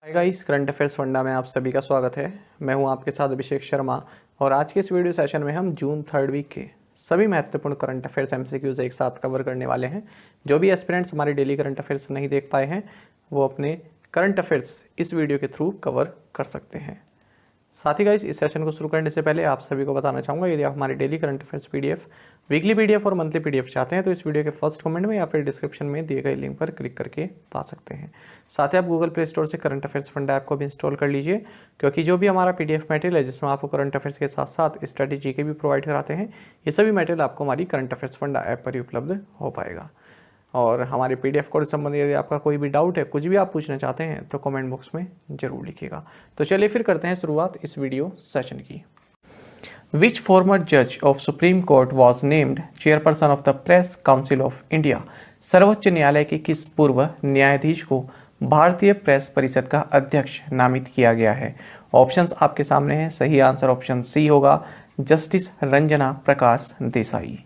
Hi guys, current affairs funda में आप सभी का स्वागत है। मैं हूं आपके साथ अभिषेक शर्मा और आज के इस वीडियो सेशन में हम जून 3rd वीक के सभी महत्वपूर्ण करंट अफेयर्स एमसीक्यूज एक साथ कवर करने वाले हैं। जो भी एस्पिरेंट्स हमारे डेली करंट अफेयर्स नहीं देख पाए हैं वो अपने करंट अफेयर्स इस वीडियो के थ्रू कवर कर सकते हैं। साथ ही गाइस, इस सेशन को शुरू करने से पहले आप सभी को बताना चाहूँगा, यदि आप हमारे daily current affairs PDF, weekly PDF और मंथली पीडीएफ चाहते हैं तो इस वीडियो के फर्स्ट कमेंट में या फिर डिस्क्रिप्शन में दिए गए लिंक पर क्लिक करके पा सकते हैं। साथ ही आप गूगल प्ले स्टोर से करंट अफेयर्स फंडा ऐप को भी इंस्टॉल कर लीजिए, क्योंकि जो भी हमारा पीडीएफ मटेरियल है जिसमें आपको करंट अफेयर्स के साथ साथ स्ट्रेटेजी के भी प्रोवाइड कराते हैं, ये सभी मटेरियल आपको हमारी करंट अफेयर्स फंडा ऐप पर ही उपलब्ध हो पाएगा। और हमारे पीडीएफ कोर्स संबंधित यदि आपका कोई भी डाउट है, कुछ भी आप पूछना चाहते हैं तो कमेंट बॉक्स में जरूर लिखिएगा। तो चलिए फिर करते हैं शुरुआत इस वीडियो सेशन की। विच फॉर्मर जज of supreme court was named chairperson of the press council of India? सर्वोच्च न्यायालय के किस पूर्व न्यायाधीश को भारतीय प्रेस परिषद का अध्यक्ष नामित किया गया है? ऑप्शंस आपके सामने हैं। सही आंसर ऑप्शन सी होगा, जस्टिस रंजना प्रकाश देसाई।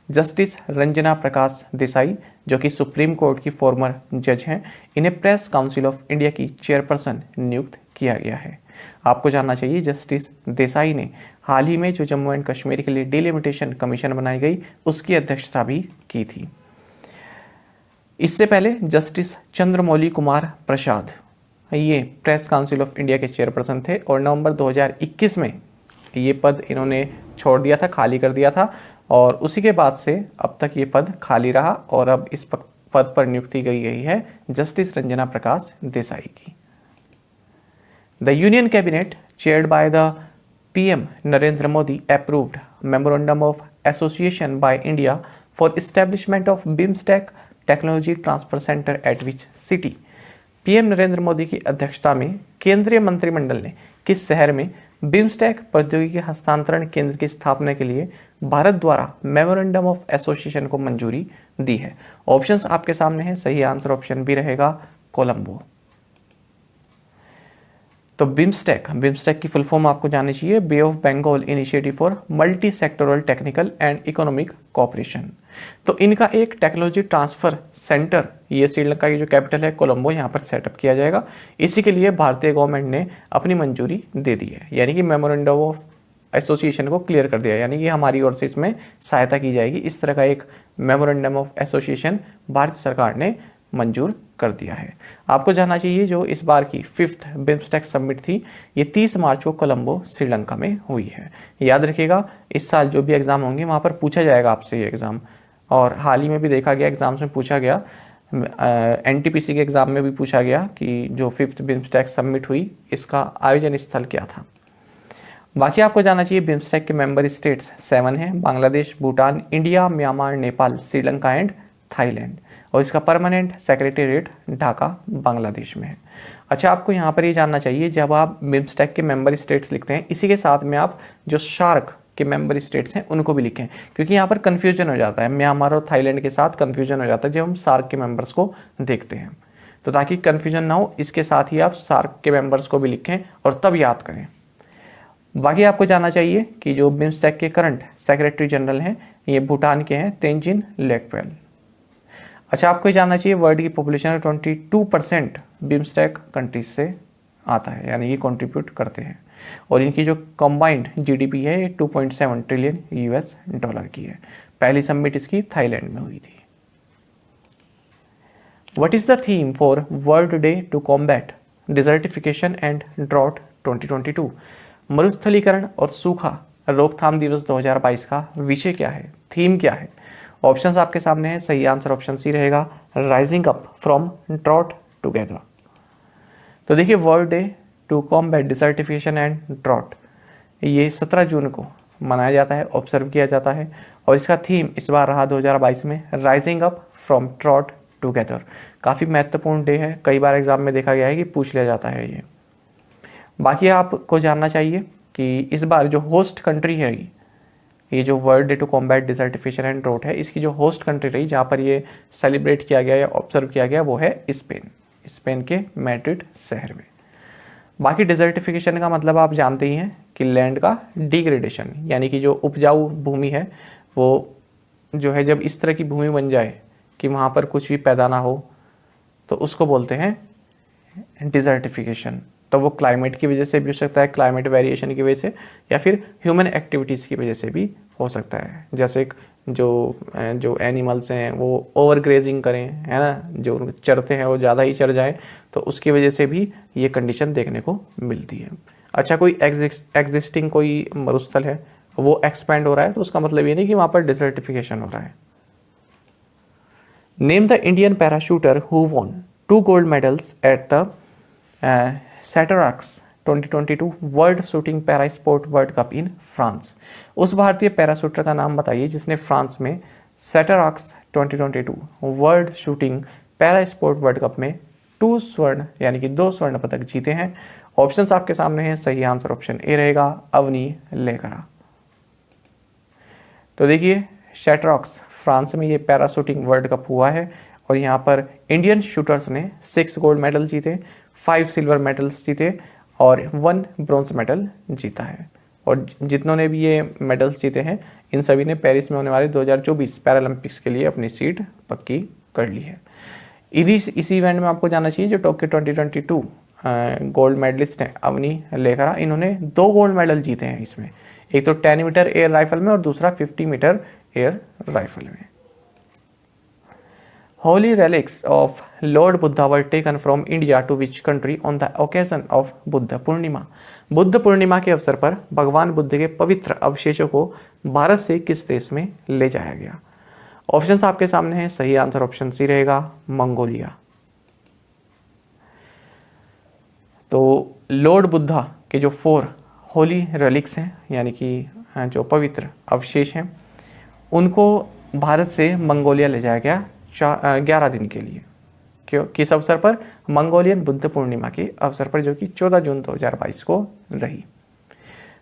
जस्टिस रंजना प्रकाश देसाई, जो कि सुप्रीम कोर्ट की फॉर्मर जज हैं, इन्हें प्रेस काउंसिल ऑफ इंडिया की चेयरपर्सन नियुक्त किया गया है। आपको जानना चाहिए, जस्टिस देसाई ने हाल ही में जो जम्मू एंड कश्मीर के लिए डिलिमिटेशन कमीशन बनाई गई उसकी अध्यक्षता भी की थी। इससे पहले जस्टिस चंद्रमौली कुमार प्रसाद ये प्रेस काउंसिल ऑफ इंडिया के चेयरपर्सन थे और नवंबर 2021 में ये पद इन्होंने छोड़ दिया था, खाली कर दिया था और उसी के बाद से अब तक ये पद खाली रहा और अब इस पद पर नियुक्ति की गई है जस्टिस रंजना प्रकाश देसाई की। The union cabinet chaired by the PM Narendra Modi approved memorandum of association by India for establishment of BIMSTEC technology transfer centre at which city? PM Narendra Modi की अध्यक्षता में केंद्रीय मंत्रिमंडल ने किस शहर में बिम्स्टेक प्रौद्योगिकी हस्तांतरण केंद्र की स्थापना के लिए भारत द्वारा मेमोरेंडम ऑफ एसोसिएशन को मंजूरी दी है? ऑप्शंस आपके सामने हैं। सही आंसर ऑप्शन बी रहेगा, कोलंबो। तो बिम्स्टेक की फुल फॉर्म आपको जाननी चाहिए, bay of Bengal initiative for multi sectoral technical and economic cooperation. तो इनका एक टेक्नोलॉजी ट्रांसफर सेंटर, ये श्रीलंका की जो कैपिटल है कोलंबो, यहाँ पर सेटअप किया जाएगा। इसी के लिए भारतीय गवर्नमेंट ने अपनी मंजूरी दे दी है, यानी कि मेमोरेंडम ऑफ एसोसिएशन को क्लियर कर दिया, यानी कि हमारी ओर से इसमें सहायता की जाएगी। इस तरह का एक मेमोरेंडम ऑफ एसोसिएशन भारत सरकार ने मंजूर कर दिया है। आपको जानना चाहिए, जो इस बार की 5th बिम्स्टेक समिट थी ये 30 मार्च को कोलंबो श्रीलंका में हुई है। याद रखिएगा, इस साल जो भी एग्ज़ाम होंगे वहाँ पर पूछा जाएगा आपसे ये एग्ज़ाम, और हाल ही में भी देखा गया एग्ज़ाम्स में पूछा गया, एनटीपीसी के एग्ज़ाम में भी पूछा गया कि जो 5th बिम्स्टेक समिट हुई इसका आयोजन स्थल क्या था। बाकी आपको जानना चाहिए, बिम्स्टेक के मेंबर स्टेट्स 7 हैं, Bangladesh, Bhutan, India, Myanmar, Nepal, Sri Lanka and Thailand, और इसका परमानेंट सेक्रेटेरिएट ढाका बांग्लादेश में है। अच्छा, आपको यहाँ पर ये जानना चाहिए, जब आप बिम्स्टेक के मेंबर स्टेट्स लिखते हैं इसी के साथ में आप जो शार्क के मेंबर स्टेट्स हैं उनको भी लिखें, क्योंकि यहाँ पर कन्फ्यूजन हो जाता है, म्यांमार और थाईलैंड के साथ कन्फ्यूजन हो जाता है जब हम शार्क के मेंबर्स को देखते हैं। तो ताकि कन्फ्यूजन ना हो, इसके साथ ही आप शार्क के मेंबर्स को भी लिखें और तब याद करें। बाकी आपको जानना चाहिए कि जो बिम्स्टेक के करंट सेक्रेटरी जनरल हैं ये भूटान के हैं, तेंजिन लेकपेल। अच्छा, आपको ये जानना चाहिए, वर्ल्ड की पॉपुलेशन 22% बिम्स्टेक कंट्रीज से आता है, यानी ये कंट्रीब्यूट करते हैं, और इनकी जो कंबाइंड जीडीपी है ये 2.7 ट्रिलियन यूएस डॉलर की है। पहली समिट इसकी थाईलैंड में हुई थी। What is the theme for world day to combat desertification and drought 2022? मरुस्थलीकरण और सूखा रोकथाम दिवस 2022 का विषय क्या है, थीम क्या है? ऑप्शंस आपके सामने हैं। सही आंसर ऑप्शन सी रहेगा, rising up from drought together. तो देखिए, world day to combat desertification and drought ये 17 जून को मनाया जाता है, ऑब्जर्व किया जाता है, और इसका थीम इस बार रहा 2022 में rising up from drought together. काफ़ी महत्वपूर्ण डे है, कई बार एग्जाम में देखा गया है कि पूछ लिया जाता है ये। बाकी आपको जानना चाहिए कि इस बार जो होस्ट कंट्री है ये जो world day to combat desertification and drought है, इसकी जो होस्ट कंट्री रही जहाँ पर ये सेलिब्रेट किया गया या ऑब्जर्व किया गया वो है स्पेन के मैड्रिड शहर में। बाकी डिजर्टिफिकेशन का मतलब आप जानते ही हैं कि लैंड का डिग्रेडेशन, यानी कि जो उपजाऊ भूमि है वो जो है जब इस तरह की भूमि बन जाए कि वहाँ पर कुछ भी पैदा ना हो तो उसको बोलते हैं डिजर्टिफिकेशन, तो वो क्लाइमेट की वजह से भी हो सकता है, क्लाइमेट वेरिएशन की वजह से, या फिर ह्यूमन एक्टिविटीज़ की वजह से भी हो सकता है। जैसे जो एनिमल्स हैं वो ओवर ग्रेजिंग करें, है ना, जो चरते हैं वो ज़्यादा ही चर जाए, तो उसकी वजह से भी ये कंडीशन देखने को मिलती है। अच्छा, कोई एग्जिस्टिंग कोई मरुस्थल है वो एक्सपैंड हो रहा है, तो उसका मतलब ये नहीं कि वहाँ पर डिजर्टिफिकेशन हो रहा है। Name the Indian parashooter who won 2 gold medals at the Chateauroux 2022 world shooting para sport world cup in France. उस भारतीय पैराशूटर का नाम बताइए जिसने फ्रांस में सैटराक्स 2022 world shooting para sport world cup में 2 स्वर्ण यानी कि 2 स्वर्ण पदक जीते हैं। ऑप्शंस आपके सामने हैं, सही आंसर ऑप्शन ए रहेगा, अवनी लेखरा। तो देखिए, सैटराक्स फ्रांस में ये पैरा शूटिंग वर्ल्ड कप हुआ है और यहाँ पर इंडियन शूटर्स ने 6 गोल्ड मेडल जीते, 5 सिल्वर मेडल्स जीते और 1 ब्रॉन्ज मेडल जीता है। और जितनों ने भी ये मेडल्स जीते हैं इन सभी ने पेरिस में होने वाले 2024 पैरालंपिक्स के लिए अपनी सीट पक्की कर ली है। इसी इवेंट में आपको जाना चाहिए जो टोक्यो 2022 गोल्ड मेडलिस्ट हैं अवनी लेखरा, इन्होंने 2 गोल्ड मेडल जीते हैं इसमें, एक तो 10 मीटर एयर राइफल में और दूसरा 50 मीटर एयर राइफल में। Holy relics of Lord Buddha were taken from India to which country on the occasion of Buddha Purnima. Buddha Purnima के अवसर पर भगवान बुद्ध के पवित्र अवशेषों को भारत से किस देश में ले जाया गया? ऑप्शंस आपके सामने हैं, सही आंसर ऑप्शन सी रहेगा, मंगोलिया। तो लॉर्ड बुद्धा के जो 4 होली relics हैं यानी कि जो पवित्र अवशेष हैं उनको भारत से मंगोलिया ले जाया गया 11 दिन के लिए। क्यों, किस अवसर पर? मंगोलियन बुद्ध पूर्णिमा के अवसर पर, जो कि 14 जून 2022 को रही।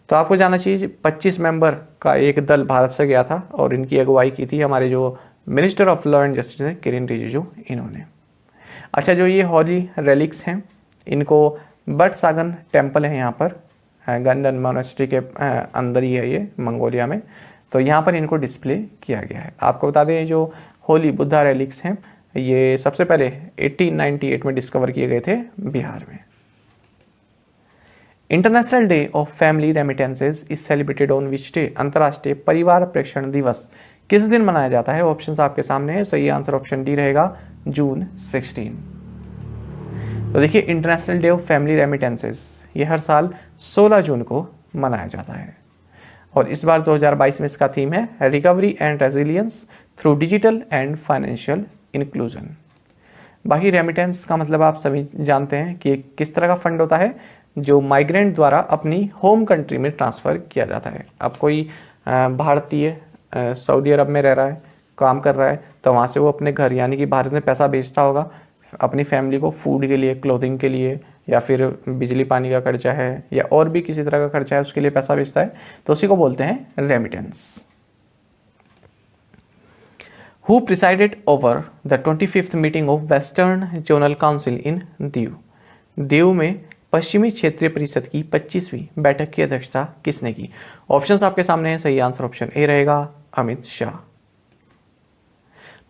तो आपको जाना चाहिए 25 मेंबर का एक दल भारत से गया था और इनकी अगुवाई की थी हमारे जो minister of law and justice हैं किरेन रिजिजू, इन्होंने। अच्छा, जो ये हॉली रेलिक्स हैं इनको बटसागन टेम्पल है यहाँ पर गंडन मोनेस्ट्री के अंदर ही है ये मंगोलिया में, तो यहाँ पर इनको डिस्प्ले किया गया है। आपको बता दें जो होली बुद्धा रेलिक्स हैं ये सबसे पहले 1898 में डिस्कवर किए गए थे बिहार में। International day of family remittances is celebrated on which day? अंतर्राष्ट्रीय परिवार प्रेषण दिवस किस दिन मनाया जाता है? ऑप्शंस आपके सामने है, सही आंसर ऑप्शन डी रहेगा, जून 16। तो देखिए, international day of family remittances ये हर साल 16 जून को मनाया जाता है और इस बार 2022 में इसका थीम है recovery and resilience through digital and financial inclusion. बाकी रेमिटेंस का मतलब आप सभी जानते हैं कि किस तरह का फंड होता है जो माइग्रेंट द्वारा अपनी होम कंट्री में ट्रांसफ़र किया जाता है। अब कोई भारतीय सऊदी अरब में रह रहा है, काम कर रहा है, तो वहाँ से वो अपने घर यानी कि भारत में पैसा भेजता होगा अपनी फैमिली को फूड के लिए, क्लोथिंग के लिए, या फिर बिजली पानी का खर्चा है या और भी किसी तरह का खर्चा है उसके लिए पैसा भेजता है, तो उसी को बोलते हैं remittance. Who presided over the 25th meeting of Western Zonal Council in Diu? Diu में पश्चिमी क्षेत्रीय परिषद की 25वीं बैठक की अध्यक्षता किसने की? ऑप्शंस आपके सामने हैं, सही आंसर ऑप्शन ए रहेगा, अमित शाह।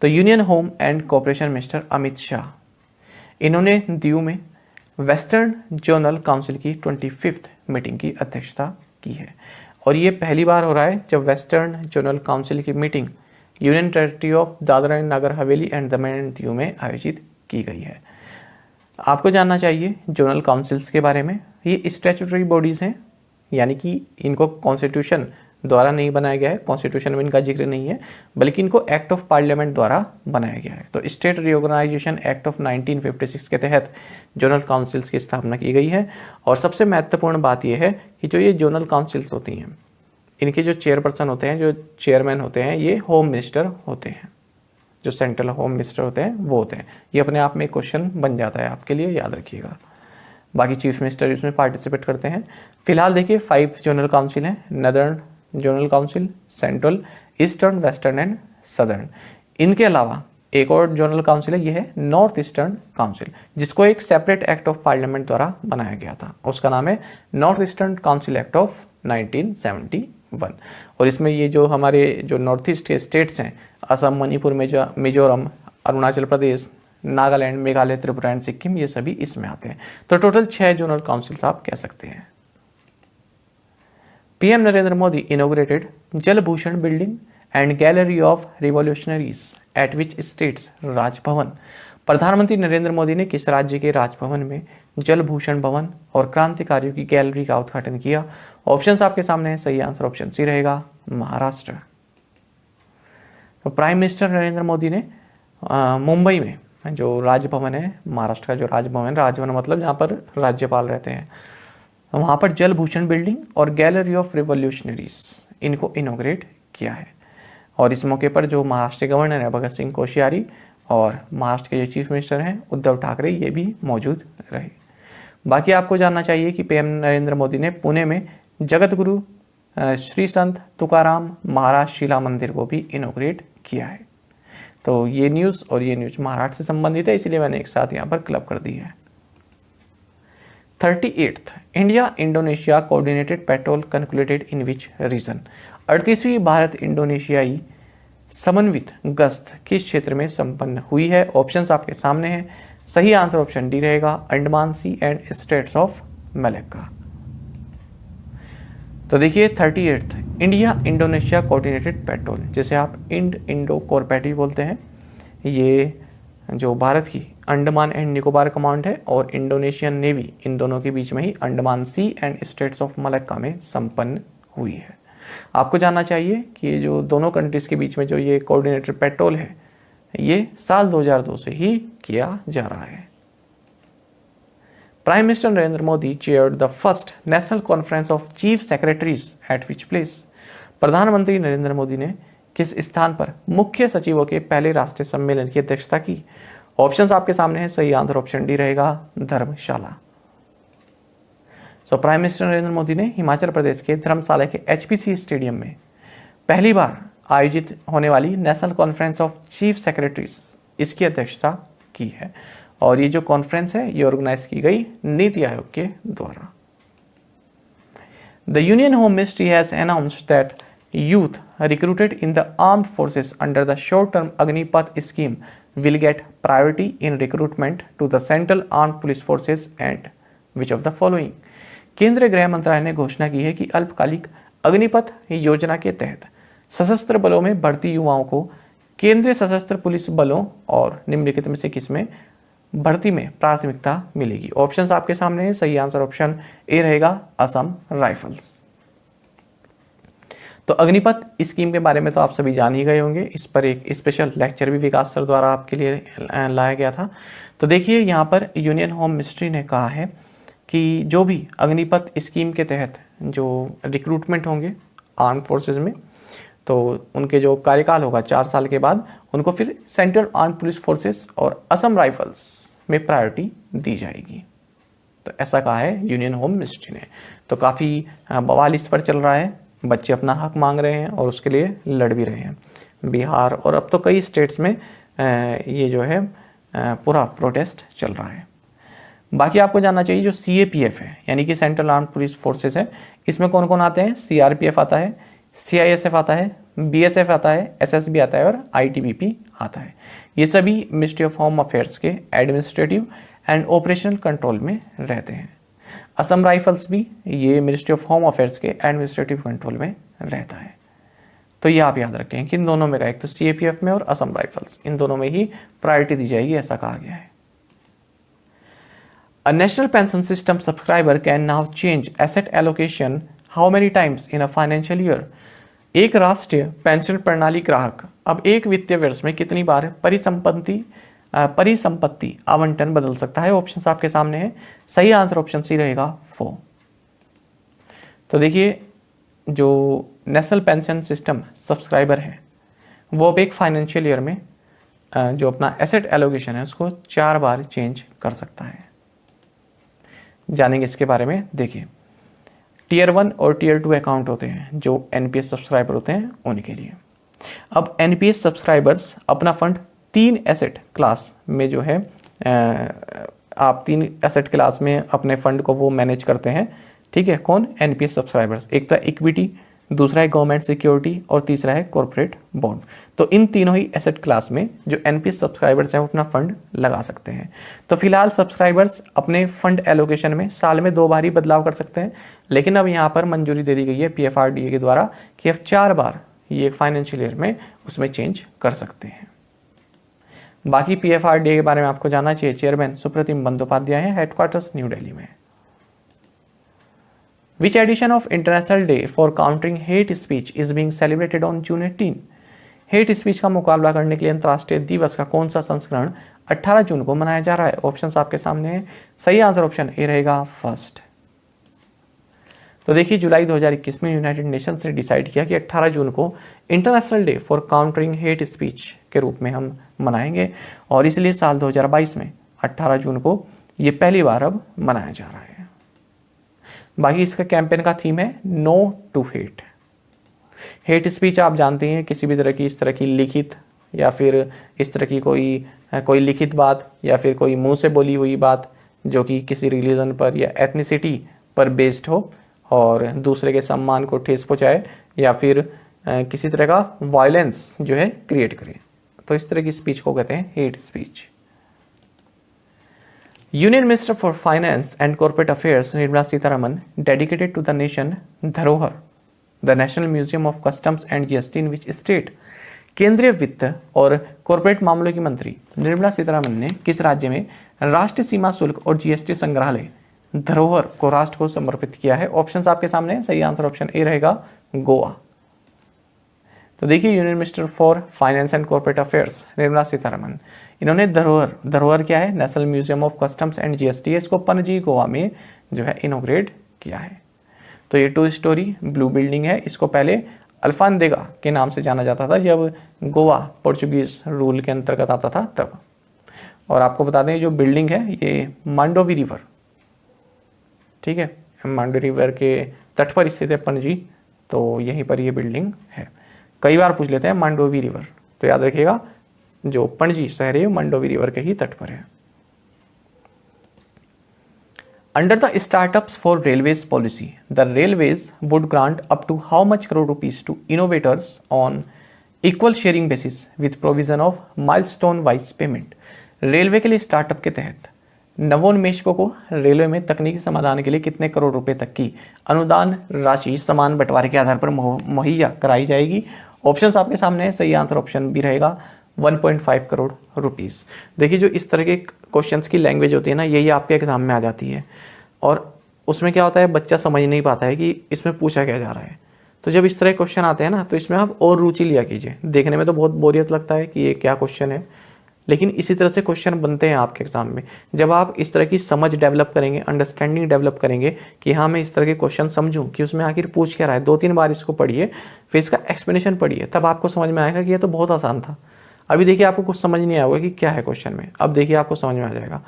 तो union home and corporation minister Amit Shah, इन्होंने दीव में वेस्टर्न जोनल काउंसिल की 25th मीटिंग की अध्यक्षता की है और ये पहली बार हो रहा है जब वेस्टर्न जोनल काउंसिल की meeting union territory of Dadra and Nagar Haveli and Daman and Diu में आयोजित की गई है। आपको जानना चाहिए जोनल काउंसिल्स के बारे में। ये स्टैट्यूटरी बॉडीज़ हैं यानी कि इनको कॉन्स्टिट्यूशन द्वारा नहीं बनाया गया है, कॉन्स्टिट्यूशन में इनका जिक्र नहीं है, बल्कि इनको एक्ट ऑफ पार्लियामेंट द्वारा बनाया गया है। तो स्टेट रिओर्गेनाइजेशन एक्ट ऑफ 1956 के तहत जोनल काउंसिल्स की स्थापना की गई है। और सबसे महत्वपूर्ण बात यह है कि जो ये जोनल काउंसिल्स होती हैं इनके जो चेयरपर्सन होते हैं, जो चेयरमैन होते हैं, ये होम मिनिस्टर होते हैं, जो सेंट्रल होम मिनिस्टर होते हैं वो होते हैं। ये अपने आप में एक क्वेश्चन बन जाता है आपके लिए, याद रखिएगा। बाकी चीफ मिनिस्टर इसमें पार्टिसिपेट करते हैं। फिलहाल देखिए 5 जोनल काउंसिल हैं, northern zonal council, central, eastern, western and southern. इनके अलावा एक और जोनल काउंसिल है, ये है नॉर्थ ईस्टर्न काउंसिल, जिसको एक सेपरेट एक्ट ऑफ पार्लियामेंट द्वारा बनाया गया था। उसका नाम है north eastern council act of 1971। और इसमें ये जो हमारे जो नॉर्थ ईस्ट के स्टेट्स हैं, असम, मणिपुर, मिजोरम, अरुणाचल प्रदेश, नागालैंड, मेघालय, त्रिपुरा एंड सिक्किम, ये सभी इसमें आते हैं। तो टोटल 6 जोनल काउंसिल्स आप कह सकते हैं। पीएम नरेंद्र मोदी इनॉग्रेटेड जल Bhushan building and gallery of revolutionaries eight which states Raj Bhavan. प्रधानमंत्री नरेंद्र मोदी ने किस राज्य के राजभवन में जल भूषण भवन और क्रांतिकारियों की गैलरी का उद्घाटन किया? ऑप्शंस आपके सामने है, सही आंसर ऑप्शन सी रहेगा, महाराष्ट्र। तो प्राइम मिनिस्टर नरेंद्र मोदी ने मुंबई में जो राजभवन है, महाराष्ट्र का जो राजभवन मतलब जहाँ पर राज्यपाल रहते हैं, वहाँ पर जल भूषण बिल्डिंग और गैलरी ऑफ रिवॉल्यूशनरीज इनको इनॉग्रेट किया है। और इस मौके पर जो महाराष्ट्र के गवर्नर है भगत सिंह कोश्यारी और महाराष्ट्र के जो चीफ मिनिस्टर हैं उद्धव ठाकरे, ये भी मौजूद रहे। बाकी आपको जानना चाहिए कि पीएम नरेंद्र मोदी ने पुणे में जगत गुरु श्री संत तुकाराम महाराज शिला मंदिर को भी इनॉग्रेट किया है। तो ये न्यूज़ और ये न्यूज़ महाराष्ट्र से संबंधित है, इसलिए मैंने एक साथ यहाँ पर क्लब कर दी है। 38th India Indonesia coordinated patrol concluded in which region. 38वीं भारत इंडोनेशियाई समन्वित गश्त किस क्षेत्र में संपन्न हुई है? ऑप्शंस आपके सामने हैं, सही आंसर ऑप्शन डी रहेगा, अंडमान सी एंड स्टेट्स ऑफ मलक्का। तो देखिए 38th India Indonesia coordinated petrol, जैसे आप इंडो कॉर्पेट भी बोलते हैं, ये जो भारत की अंडमान एंड निकोबार कमांड है और इंडोनेशियन नेवी, इन दोनों के बीच में ही अंडमान सी एंड स्टेट्स ऑफ मलक्का में संपन्न हुई है। आपको जानना चाहिए कि ये जो दोनों कंट्रीज़ के बीच में जो ये कोऑर्डिनेटेड पेट्रोल है, ये साल 2002 से ही किया जा रहा है। Prime minister Narendra Modi chaired the first national conference of chief secretaries eight which place. प्रधानमंत्री नरेंद्र मोदी ने किस स्थान पर मुख्य सचिवों के पहले राष्ट्रीय सम्मेलन की अध्यक्षता की? ऑप्शंस आपके सामने है, सही आंसर ऑप्शन डी रहेगा, Dharamshala. So prime minister Narendra Modi ने हिमाचल प्रदेश के धर्मशाला के एचपीसी स्टेडियम में पहली बार आयोजित होने वाली national conference of chief secretaries, इसकी अध्यक्षता की है। और ये जो कॉन्फ्रेंस है ये ऑर्गेनाइज की गई नीति आयोग के द्वारा। The union home ministry has announced that youth recruited in the armed forces under the short-term Agnipath scheme will get priority in recruitment to the Central Armed Police Forces and which of the following? केंद्रीय गृह मंत्रालय ने घोषणा की है कि अल्पकालिक अग्निपथ योजना के तहत सशस्त्र बलों में भर्ती युवाओं को केंद्रीय सशस्त्र पुलिस बलों और निम्नलिखित में से किसमें भर्ती में प्राथमिकता मिलेगी? ऑप्शंस आपके सामने है, सही आंसर ऑप्शन ए रहेगा, असम राइफल्स। तो अग्निपथ स्कीम के बारे में तो आप सभी जान ही गए होंगे, इस पर एक स्पेशल लेक्चर भी विकास सर द्वारा आपके लिए लाया गया था। तो देखिए यहाँ पर यूनियन होम मिनिस्ट्री ने कहा है कि जो भी अग्निपथ स्कीम के तहत जो रिक्रूटमेंट होंगे आर्म फोर्सेस में, तो उनके जो कार्यकाल होगा 4 साल के बाद, उनको फिर सेंट्रल आर्म पुलिस फोर्सेस और असम राइफल्स में प्रायोरिटी दी जाएगी। तो ऐसा कहा है यूनियन होम मिनिस्ट्री ने। तो काफ़ी बवाल इस पर चल रहा है, बच्चे अपना हक मांग रहे हैं और उसके लिए लड़ भी रहे हैं। बिहार और अब तो कई स्टेट्स में ये जो है पूरा प्रोटेस्ट चल रहा है। बाकी आपको जानना चाहिए जो CAPF है यानी कि सेंट्रल आर्म्ड पुलिस फोर्सेस है, इसमें कौन कौन आते हैं? CRPF आता है, CISF आता है, BSF आता है, SSB आता है और ITBP आता है। ये सभी मिनिस्ट्री ऑफ होम अफेयर्स के एडमिनिस्ट्रेटिव एंड ऑपरेशनल कंट्रोल में रहते हैं। असम राइफल्स भी ये मिनिस्ट्री ऑफ होम अफेयर्स के एडमिनिस्ट्रेटिव कंट्रोल में रहता है। तो ये आप याद रखें कि इन दोनों में का एक तो CAPF में और असम राइफल्स, इन दोनों में ही प्रायोरिटी दी जाएगी, ऐसा कहा गया है। A national pension system subscriber can now change asset allocation how many times in a financial year. एक राष्ट्रीय पेंशन प्रणाली ग्राहक अब एक वित्तीय वर्ष में कितनी बार परिसंपत्ति आवंटन बदल सकता है? ऑप्शंस आपके सामने है, सही आंसर ऑप्शन सी रहेगा, 4। तो देखिए जो नेशनल पेंशन सिस्टम सब्सक्राइबर है वो अब एक फाइनेंशियल ईयर में जो अपना एसेट एलोकेशन है उसको 4 बार चेंज कर सकता है। जानेंगे इसके बारे में। देखिए टियर 1 और टियर 2 अकाउंट होते हैं जो NPS सब्सक्राइबर होते हैं उनके लिए। अब NPS सब्सक्राइबर्स अपना फंड 3 एसेट क्लास में जो है आप 3 एसेट क्लास में अपने फंड को वो मैनेज करते हैं, ठीक है। कौन? NPS subscribers. एक तो इक्विटी दूसरा है गवर्नमेंट सिक्योरिटी और तीसरा है कॉर्पोरेट बॉन्ड। तो इन तीनों ही एसेट क्लास में जो एनपीएस सब्सक्राइबर्स हैं वो अपना फंड लगा सकते हैं। तो फिलहाल सब्सक्राइबर्स अपने फंड एलोकेशन में साल में 2 बार ही बदलाव कर सकते हैं, लेकिन अब यहाँ पर मंजूरी दे दी गई है पीएफआरडीए के द्वारा कि अब 4 बार ये फाइनेंशियल ईयर में उसमें चेंज कर सकते हैं। बाकी पीएफआरडीए के बारे में आपको जानना चाहिए, चेयरमैन सुप्रतिम बंदोपाध्याय हैं, हेडक्वार्टर्स न्यू दिल्ली में। Which edition of International Day for Countering Hate Speech is being celebrated on June 18? Hate speech का मुकाबला करने के लिए अंतर्राष्ट्रीय दिवस का कौन सा संस्करण 18 जून को मनाया जा रहा है? ऑप्शंस आपके सामने हैं। सही आंसर ऑप्शन ए रहेगा फर्स्ट। तो देखिए जुलाई 2021 में यूनाइटेड नेशंस ने डिसाइड किया कि 18 जून को international day for countering hate speech के रूप में हम मनाएंगे, और इसलिए साल 2022 में 18 जून को ये पहली बार अब मनाया जा रहा है। बाकी इसका कैंपेन का थीम है no to hate. Hate speech आप जानते हैं किसी भी तरह की इस तरह की लिखित या फिर इस तरह की कोई लिखित बात या फिर कोई मुंह से बोली हुई बात जो कि किसी रिलीजन पर या एथनिसिटी पर बेस्ड हो और दूसरे के सम्मान को ठेस पहुँचाए या फिर किसी तरह का वायलेंस जो है क्रिएट करे, तो इस तरह की स्पीच को कहते हैं hate speech. Union Minister for Finance and Corporate Affairs Nirmala Sitharaman dedicated to the nation धरोहर, the National Museum of Customs and GST in which state? केंद्रीय वित्त और कॉर्पोरेट मामलों की मंत्री निर्मला सीतारमन ने किस राज्य में राष्ट्रीय सीमा शुल्क और जीएसटी संग्रहालय धरोहर को राष्ट्र को समर्पित किया है? ऑप्शंस आपके सामने है। सही आंसर ऑप्शन ए रहेगा गोवा। तो देखिए union minister for finance and corporate affairs Nirmala Sitharaman, इन्होंने धरोहर क्या है, national museum of customs and GST, इसको पणजी गोवा में जो है इनोग्रेट किया है। तो ये 2 स्टोरी ब्लू बिल्डिंग है, इसको पहले अल्फांदेगा के नाम से जाना जाता था जब गोवा पोर्चुगीज रूल के अंतर्गत आता था तब। और आपको बता दें जो बिल्डिंग है ये मांडोवी रिवर, ठीक है, मांडोवी रिवर के तट पर स्थित है पणजी, तो यहीं पर ये बिल्डिंग है। कई बार पूछ लेते हैं मांडोवी रिवर, तो याद रखिएगा जो पणजी शहर है मांडोवी रिवर के ही तट पर है। Under the startups for railways policy the railways would grant up to how much crore rupees to innovators on equal sharing basis with provision of milestone wise payment. Railway के लिए स्टार्टअप के तहत नवोन्मेषकों को रेलवे में तकनीकी समाधान के लिए कितने करोड़ रुपए तक की अनुदान राशि समान बंटवारे के आधार पर मुहैया कराई जाएगी? ऑप्शंस आपके सामने है। सही आंसर ऑप्शन बी रहेगा 1.5 करोड़ रुपीज़। देखिए जो इस तरह के क्वेश्चंस की लैंग्वेज होती है ना, यही आपके एग्जाम में आ जाती है, और उसमें क्या होता है बच्चा समझ नहीं पाता है कि इसमें पूछा क्या जा रहा है। तो जब इस तरह के क्वेश्चन आते हैं ना, तो इसमें आप और रुचि लिया कीजिए। देखने में तो बहुत बोरियत लगता है कि ये क्या क्वेश्चन है, लेकिन इसी तरह से क्वेश्चन बनते हैं आपके एग्जाम में। जब आप इस तरह की समझ डेवलप करेंगे, अंडरस्टैंडिंग डेवलप करेंगे कि हाँ मैं इस तरह के क्वेश्चन समझूं कि उसमें आखिर पूछ क्या रहा है, 2-3 बार इसको पढ़िए, फिर इसका एक्सप्लेनेशन पढ़िए, तब आपको समझ में आएगा कि ये तो बहुत आसान था। अभी देखिए आपको कुछ समझ नहीं आएगा कि क्या है क्वेश्चन में, अब देखिए आपको समझ में आ जाएगा।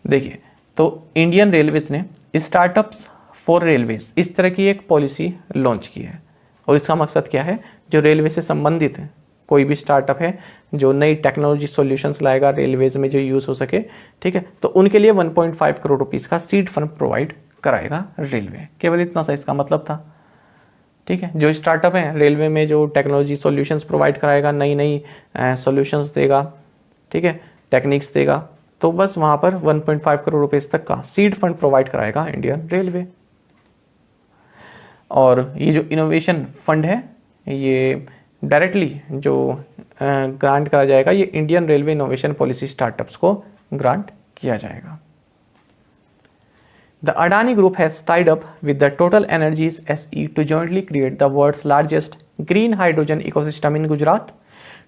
देखिए तो इंडियन रेलवेज ने स्टार्टअप्स फॉर रेलवेज इस तरह की एक पॉलिसी लॉन्च की है, और इसका मकसद क्या है, जो रेलवे से संबंधित है कोई भी स्टार्टअप है जो नई टेक्नोलॉजी सॉल्यूशंस लाएगा रेलवेज में जो यूज़ हो सके, ठीक है, तो उनके लिए 1.5 करोड़ रुपीज़ का सीड फंड प्रोवाइड कराएगा रेलवे। केवल इतना सा इसका मतलब था, ठीक है। जो स्टार्टअप है रेलवे में जो टेक्नोलॉजी सॉल्यूशंस प्रोवाइड कराएगा, नई नई सॉल्यूशंस देगा, ठीक है, टेक्निक्स देगा, तो बस वहाँ पर 1.5 करोड़ रुपीज़ तक का सीड फंड प्रोवाइड कराएगा इंडियन रेलवे। और ये जो इनोवेशन फंड है ये डायरेक्टली जो ग्रांट करा जाएगा, ये Indian railway innovation policy startups को ग्रांट किया जाएगा। The Adani Group has tied up with the Total Energies SE to jointly create the world's largest green hydrogen ecosystem in Gujarat.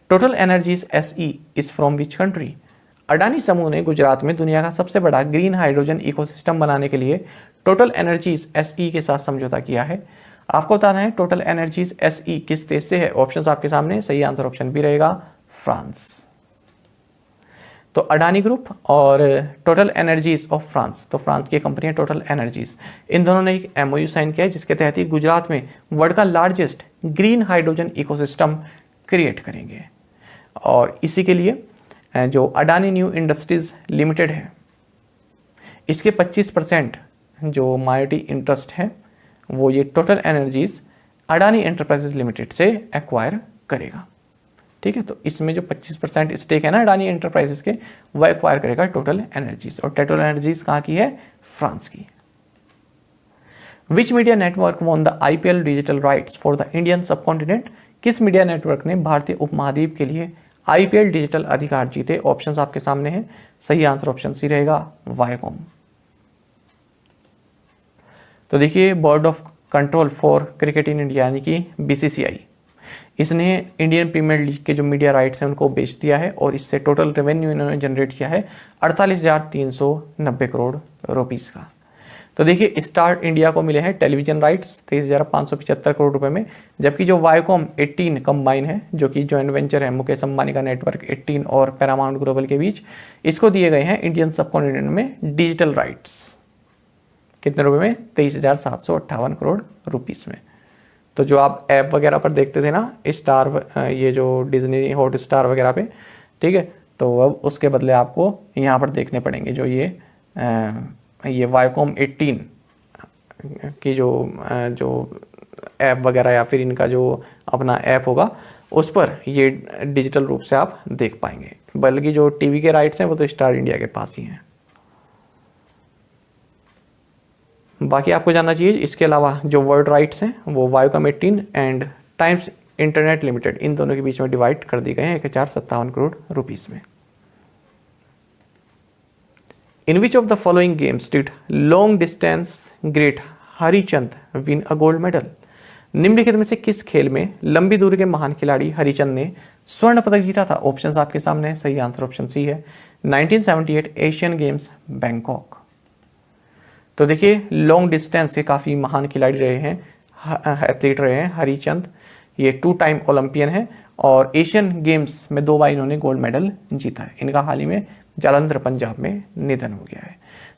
Total Energies SE is from which country? Adani समूह ने गुजरात में दुनिया का सबसे बड़ा ग्रीन हाइड्रोजन इकोसिस्टम बनाने के लिए टोटल एनर्जीज SE के साथ समझौता किया है। आपको बताना है टोटल एनर्जीज SE किस देश से है। ऑप्शंस आपके सामने, सही आंसर ऑप्शन बी रहेगा फ्रांस। तो अडानी ग्रुप और टोटल एनर्जीज ऑफ फ्रांस, तो फ्रांस की कंपनी है टोटल एनर्जीज, इन दोनों ने एक MOU साइन किया है जिसके तहत ही गुजरात में वर्ल्ड का largest green hydrogen ecosystem create करेंगे। और इसी के लिए जो अडानी न्यू इंडस्ट्रीज लिमिटेड है इसके 25% जो माइनॉरिटी इंटरेस्ट है वो ये total energies Adani enterprises limited से एक्वायर करेगा। ठीक है, तो इसमें जो 25% स्टेक है ना अडानी एंटरप्राइजेज के, वह एक्वायर करेगा टोटल एनर्जीज, और टोटल एनर्जीज कहाँ की है? फ्रांस की। विच media network won the IPL digital rights for the Indian subcontinent? किस मीडिया नेटवर्क ने भारतीय उपमहाद्वीप के लिए IPL डिजिटल अधिकार जीते? ऑप्शंस आपके सामने हैं, सही आंसर ऑप्शन सी रहेगा, वायाकॉम। तो देखिए, board of control for cricket in India यानी कि BCCI, इसने इंडियन प्रीमियर लीग के जो मीडिया राइट्स हैं उनको बेच दिया है, और इससे टोटल रेवेन्यू इन्होंने जनरेट किया है 48,390 करोड़ रुपीस का। तो देखिए, स्टार इंडिया को मिले हैं टेलीविजन राइट्स 23,575 करोड़ रुपए में, जबकि जो वायाकॉम 18 कंबाइन है, जो कि जॉइंट वेंचर है मुकेश अंबानी का नेटवर्क 18 और पैरामाउंट ग्लोबल के बीच, इसको दिए गए हैं इंडियन सबकॉन्टिनेंट में डिजिटल राइट्स। कितने रुपए में? 23,758 करोड़ रुपीस में। तो जो आप ऐप वगैरह पर देखते थे ना स्टार, ये जो डिज्नी हॉट स्टार वगैरह पे, ठीक है, तो अब उसके बदले आपको यहाँ पर देखने पड़ेंगे जो ये वायाकॉम 18 की जो ऐप वगैरह या फिर इनका जो अपना ऐप होगा उस पर ये डिजिटल रूप से आप देख पाएंगे, बल्कि जो टीवी के राइट्स हैं वो तो स्टार इंडिया के पास ही हैं। बाकी आपको जानना चाहिए इसके अलावा जो वर्ल्ड राइट्स हैं वो Viacom 18 and Times Internet Limited, इन दोनों के बीच में डिवाइड कर दिए गए हैं 1,457 करोड़ रुपीस में। In which of the following games did long distance great Harichand win a gold medal? निम्नलिखित में से किस खेल में लंबी दूरी के महान खिलाड़ी हरिचंद ने स्वर्ण पदक जीता था? ऑप्शंस आपके सामने है, सही आंसर ऑप्शन सी है, 1978 एशियन गेम्स बैंकॉक। तो देखिए, लॉन्ग डिस्टेंस के काफ़ी महान खिलाड़ी रहे हैं, एथलीट रहे हैं हरिचंद, ये 2 टाइम ओलंपियन है, और एशियन गेम्स में 2 बार इन्होंने गोल्ड मेडल जीता है। इनका हाल ही में जालंधर पंजाब में निधन हो गया है।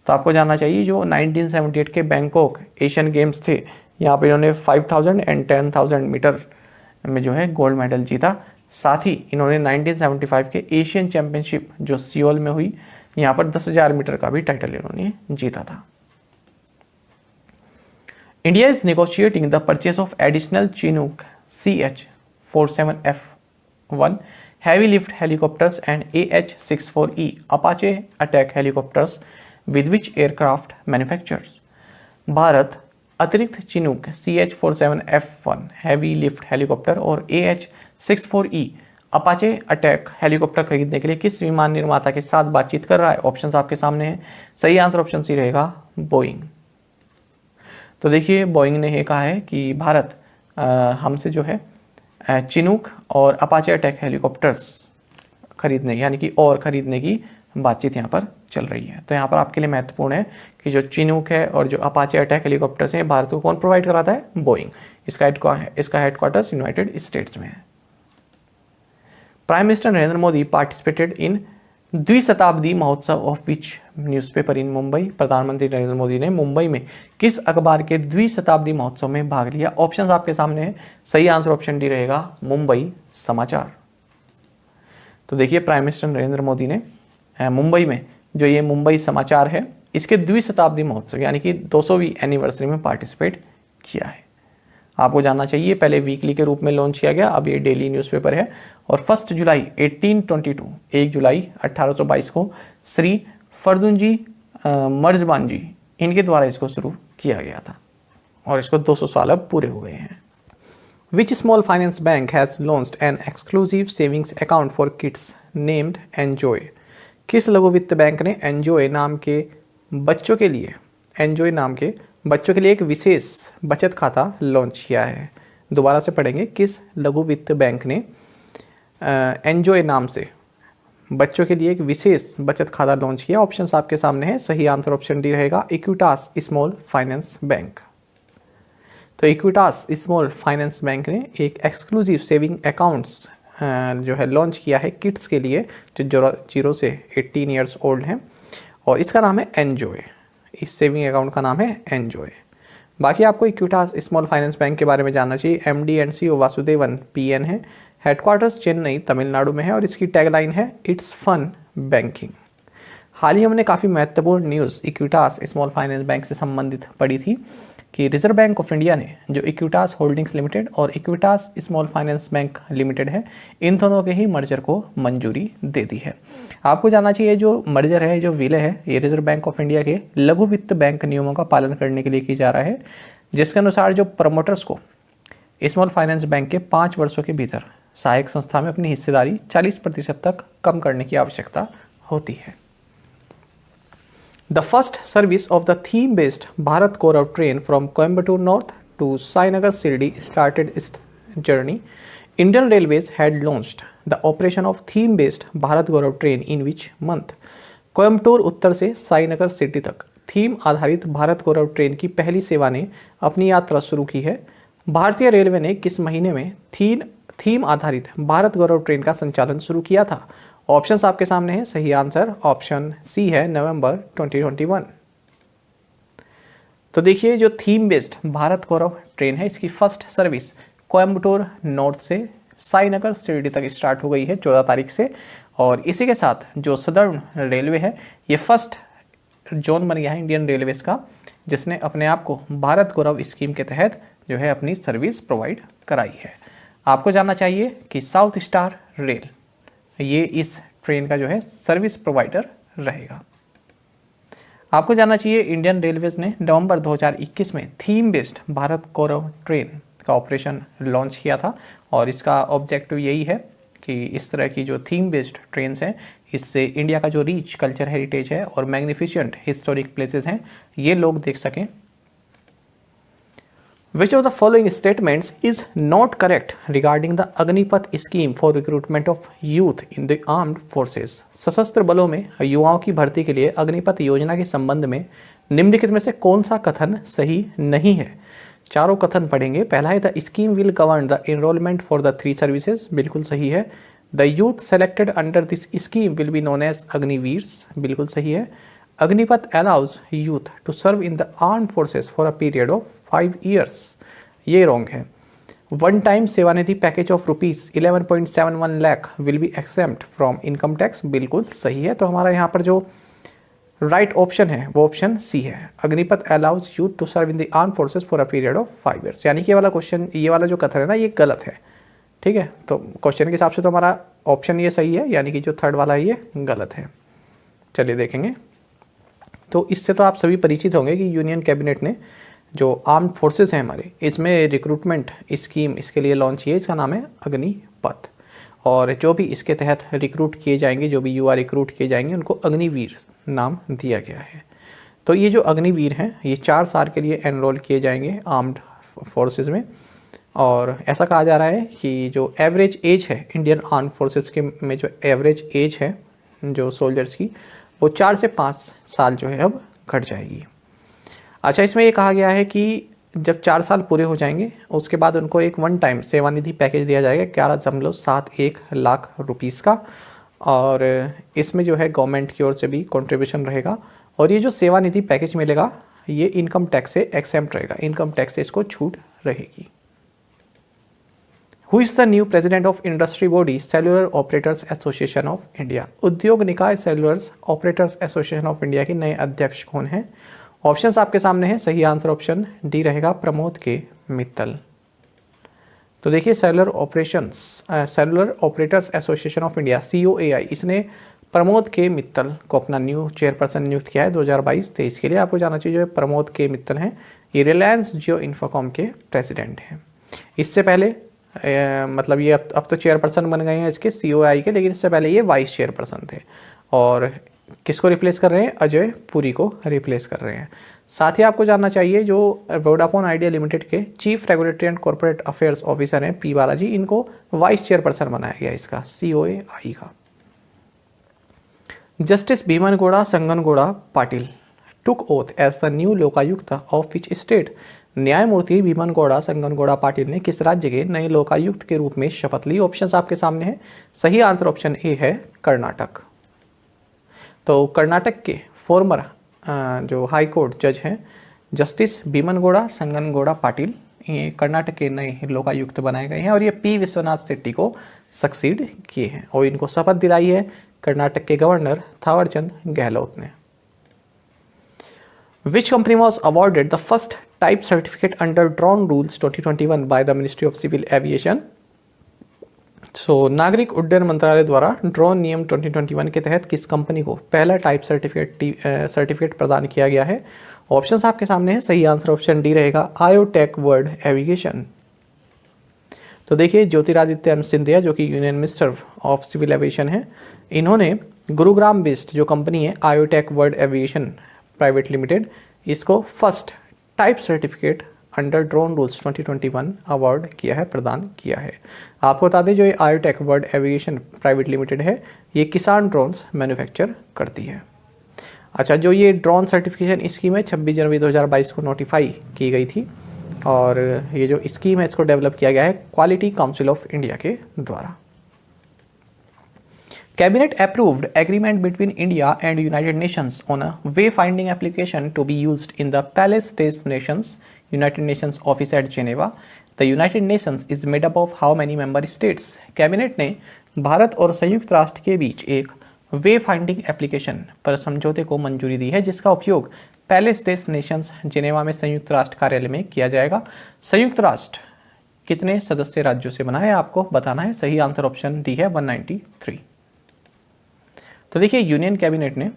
तो आपको जानना चाहिए जो 1978 के बैंकॉक एशियन गेम्स थे, यहाँ पे इन्होंने 5,000 एंड 10,000 मीटर में जो है गोल्ड मेडल जीता। साथ ही इन्होंने 1975 के एशियन चैंपियनशिप जो सियोल में हुई, यहाँ पर 10,000 मीटर का भी टाइटल इन्होंने जीता था। India is negotiating the purchase of additional Chinook CH-47F1 heavy lift helicopters and AH-64E Apache attack helicopters with which aircraft manufacturers? Bharat अतिरिक्त Chinook CH-47F1 heavy lift helicopter और AH-64E अपाचे अटैक हेलीकॉप्टर खरीदने के लिए किस विमान निर्माता के साथ बातचीत कर रहा है? ऑप्शंस आपके सामने हैं, सही आंसर ऑप्शन सी रहेगा, बोइंग। तो देखिए, बोइंग ने ये कहा है कि भारत हमसे जो है चिनूक और अपाचे अटैक हेलीकॉप्टर्स खरीदने यानी कि और खरीदने की बातचीत यहाँ पर चल रही है। तो यहाँ पर आपके लिए महत्वपूर्ण है कि जो चिनूक है और जो अपाचे अटैक हेलीकॉप्टर्स हैं भारत को कौन प्रोवाइड कराता है? बोइंग। इसका हेडक्वार्टर्स यूनाइटेड स्टेट्स में है। Prime minister Narendra Modi participated in द्विशताब्दी महोत्सव of which newspaper in Mumbai? प्रधानमंत्री नरेंद्र मोदी ने मुंबई में किस अखबार के द्विशताब्दी महोत्सव में भाग लिया? ऑप्शंस आपके सामने हैं, सही आंसर ऑप्शन डी रहेगा, मुंबई समाचार। तो देखिए, प्राइम मिनिस्टर नरेंद्र मोदी ने मुंबई में जो ये मुंबई समाचार है इसके द्विशताब्दी महोत्सव यानी कि 200वीं एनिवर्सरी में पार्टिसिपेट किया है। आपको जानना चाहिए पहले वीकली के रूप में लॉन्च किया गया, अब ये डेली न्यूज़पेपर है, और 1 जुलाई 1822 1 जुलाई 1822 को श्री फर्दुनजी मर्जबान जी इनके द्वारा इसको शुरू किया गया था, और इसको 200 साल अब पूरे हो गए हैं। Which small finance bank has launched an exclusive savings account for kids named enjoy? किस लघु वित्त बैंक ने एन्जॉय नाम के बच्चों के लिए एक विशेष बचत खाता लॉन्च किया है? दोबारा से पढ़ेंगे, किस लघु वित्त बैंक ने एन्जॉय नाम से बच्चों के लिए एक विशेष बचत खाता लॉन्च किया? ऑप्शंस आपके सामने है, सही आंसर ऑप्शन डी रहेगा, इक्विटास स्मॉल फाइनेंस बैंक। तो इक्विटास स्मॉल फाइनेंस बैंक ने एक एक्सक्लूसिव सेविंग अकाउंट्स जो है लॉन्च किया है किड्स के लिए जो 0 से 18 ईयर्स ओल्ड हैं, और इसका नाम है एन्जॉय। इस सेविंग अकाउंट का नाम है एन्जॉय। बाकी आपको इक्विटास स्मॉल फाइनेंस बैंक के बारे में जानना चाहिए। MD and CEO Vasudevan PN है, हेडक्वार्टर्स चेन्नई तमिलनाडु में है, और इसकी टैगलाइन है इट्स फन बैंकिंग। हाल ही हमने काफ़ी महत्वपूर्ण news Equitas small finance bank से संबंधित पढ़ी थी कि रिजर्व बैंक ऑफ इंडिया ने जो इक्विटास होल्डिंग्स लिमिटेड और Equitas small finance bank limited है, इन दोनों के ही मर्जर को मंजूरी दे दी है। आपको जानना चाहिए जो मर्जर है, जो विलय है, ये रिजर्व बैंक ऑफ इंडिया के लघु वित्त बैंक नियमों का पालन करने के लिए की जा रहा है, जिसके अनुसार जो प्रमोटर्स को स्मॉल फाइनेंस बैंक के 5 वर्षों के भीतर सहायक संस्था में अपनी हिस्सेदारी 40% तक कम करने की आवश्यकता होती है। The first service of the theme-based Bharat Gaurav train from Coimbatore North to Sainagar Shirdi started its journey. Indian Railways had launched the operation of theme-based Bharat Gaurav train in which month? Coimbatore उत्तर से Sainagar city तक theme आधारित भारत गौरव train की पहली सेवा ने अपनी यात्रा शुरू की है। भारतीय रेलवे ने किस महीने में थीम आधारित भारत गौरव ट्रेन का संचालन शुरू किया था? ऑप्शंस आपके सामने है। सही आंसर ऑप्शन सी है, नवंबर 2021। तो देखिए जो थीम बेस्ड भारत गौरव ट्रेन है, इसकी फर्स्ट सर्विस कोयम्बटूर नॉर्थ से साईनगर शिरडी तक स्टार्ट हो गई है 14 तारीख से। और इसी के साथ जो सदर्न रेलवे है, ये फर्स्ट जोन बन गया है इंडियन रेलवेज का, जिसने अपने आप को भारत गौरव स्कीम के तहत जो है अपनी सर्विस प्रोवाइड कराई है। आपको जानना चाहिए कि साउथ स्टार रेल ये इस ट्रेन का जो है सर्विस प्रोवाइडर रहेगा। आपको जानना चाहिए इंडियन रेलवेज ने नवंबर 2021 में थीम बेस्ड भारत गौरव ट्रेन का ऑपरेशन लॉन्च किया था और इसका ऑब्जेक्टिव यही है कि इस तरह की जो थीम बेस्ड ट्रेन्स हैं, इससे इंडिया का जो रिच कल्चर हेरिटेज है और मैग्निफिशेंट हिस्टोरिक प्लेसेस हैं, ये लोग देख सकें। Which of the following statements is not correct regarding the Agnipath scheme for recruitment of youth in the armed forces? सशस्त्र बलों में युवाओं की भर्ती के लिए अग्निपथ योजना के संबंध में निम्नलिखित में से कौन सा कथन सही नहीं है? चारों कथन पढ़ेंगे। पहला है the scheme will govern the enrolment for the 3 services, बिल्कुल सही है। The youth selected under this scheme will be known as Agniveers, बिल्कुल सही है। Agnipath allows youth to serve in the arm forces for a period of 5 years, ये wrong है। One time Seva Nidhi package of rupees 11.71 lakh will be exempt from income tax, बिल्कुल सही है। तो हमारा यहाँ पर जो राइट ऑप्शन है वो ऑप्शन सी है। Agnipath allows youth to serve in the arm forces for a period of 5 years, यानी कि ये वाला क्वेश्चन, ये वाला जो कथन है ना, ये गलत है। ठीक है, तो क्वेश्चन के हिसाब से तो हमारा ऑप्शन ये सही है, यानी कि जो थर्ड वाला है ये गलत है। चलिए देखेंगे। तो इससे तो आप सभी परिचित होंगे कि यूनियन कैबिनेट ने जो आर्म्ड फोर्सेस हैं हमारे, इसमें रिक्रूटमेंट स्कीम इसके लिए लॉन्च की है, इसका नाम है अग्निपथ। और जो भी इसके तहत रिक्रूट किए जाएंगे, जो भी युवा रिक्रूट किए जाएंगे, उनको अग्निवीर नाम दिया गया है। तो ये जो अग्निवीर हैं, ये 4 साल के लिए एनरोल किए जाएंगे आर्म्ड फोर्सेस में। और ऐसा कहा जा रहा है कि जो एवरेज एज है इंडियन आर्म्ड फोर्सेस के में, जो एवरेज एज है जो सोल्जर्स की, वो 4 से 5 साल जो है अब घट जाएगी। अच्छा, इसमें ये कहा गया है कि जब 4 साल पूरे हो जाएंगे, उसके बाद उनको एक वन टाइम सेवानिधि पैकेज दिया जाएगा 11.71 लाख रुपीस का। और इसमें जो है गवर्नमेंट की ओर से भी कंट्रीब्यूशन रहेगा। और ये जो सेवानिधि पैकेज मिलेगा, ये इनकम टैक्स से एक्सेम्प्ट रहेगा, इनकम टैक्स से इसको छूट रहेगी। Who is the new president of industry body cellular operators association of India? उद्योग निकाय cellular operators association of India के नए अध्यक्ष कौन हैं? ऑप्शंस आपके सामने हैं। सही आंसर ऑप्शन डी रहेगा, प्रमोद के मित्तल। तो देखिए cellular operators association of India COAI, इसने प्रमोद के मित्तल को अपना न्यू चेयरपर्सन नियुक्त किया है 2022-23 के लिए। आपको जानना चाहिए जो प्रमोद के मित्तल हैं, ये रिलायंस जियो इन्फोकॉम के प्रेसिडेंट हैं। इससे पहले मतलब ये अब तो चेयरपर्सन बन गए हैं इसके COAI के, लेकिन इससे पहले ये वाइस चेयरपर्सन थे। और किसको रिप्लेस कर रहे हैं? अजय पुरी को रिप्लेस कर रहे हैं। साथ ही आपको जानना चाहिए जो वोडाफोन आइडिया लिमिटेड के chief regulatory and corporate affairs officer हैं P बालाजी, इनको वाइस चेयरपर्सन बनाया गया इसका COAI का। Justice Bhimanagouda Sanganagouda Patil took oath as the new Lokayukta of which state? न्यायमूर्ति भीमनगौड़ा संगनगौड़ा पाटिल ने किस राज्य के नए लोकायुक्त के रूप में शपथ ली? ऑप्शंस आपके सामने हैं। सही आंसर ऑप्शन ए है, कर्नाटक। तो कर्नाटक के फॉर्मर जो हाई कोर्ट जज हैं जस्टिस भीमनगौड़ा संगनगौड़ा पाटिल, ये कर्नाटक के नए लोकायुक्त बनाए गए हैं और ये P विश्वनाथ शेट्टी को सक्सीड किए हैं। और इनको शपथ दिलाई है कर्नाटक के गवर्नर थावरचंद गहलोत ने। Which company was awarded the first type certificate under Drone Rules 2021 by the Ministry of Civil Aviation? नागरिक उड्डयन मंत्रालय द्वारा ड्रोन नियम 2021 के तहत किस कंपनी को पहला टाइप सर्टिफिकेट प्रदान किया गया है? ऑप्शंस आपके सामने है। सही आंसर ऑप्शन डी रहेगा, आयोटेक वर्ल्ड एविएशन। तो देखिए, ज्योतिरादित्य सिंधिया जो कि union minister of civil aviation है, इन्होंने गुरुग्राम बेस्ड जो कंपनी है IoTech world aviation private limited, इसको first type certificate under drone rules 2021 award किया है, प्रदान किया है। आपको बता दें, जो ये आयोटेक वर्ल्ड एविएशन प्राइवेट लिमिटेड है, ये किसान ड्रोन्स मैन्युफैक्चर करती है। अच्छा, जो ये ड्रोन सर्टिफिकेशन स्कीम है 26 जनवरी 2022 को नोटिफाई की गई थी, और ये जो स्कीम है इसको डेवलप किया गया है क्वालिटी काउंसिल ऑफ इंडिया के द्वारा। Cabinet approved agreement between India and United Nations on a wayfinding application to be used in the Palace Des Nations United Nations office at Geneva. The United Nations is made up of how many member states? Cabinet ने भारत और संयुक्त राष्ट्र के बीच एक वे finding application पर समझौते को मंजूरी दी है, जिसका उपयोग पैलेस डेस नेशंस जिनेवा में संयुक्त राष्ट्र कार्यालय में किया जाएगा। संयुक्त राष्ट्र कितने सदस्य राज्यों से बना है, आपको बताना है। सही आंसर ऑप्शन डी है 193। तो देखिए, यूनियन कैबिनेट ने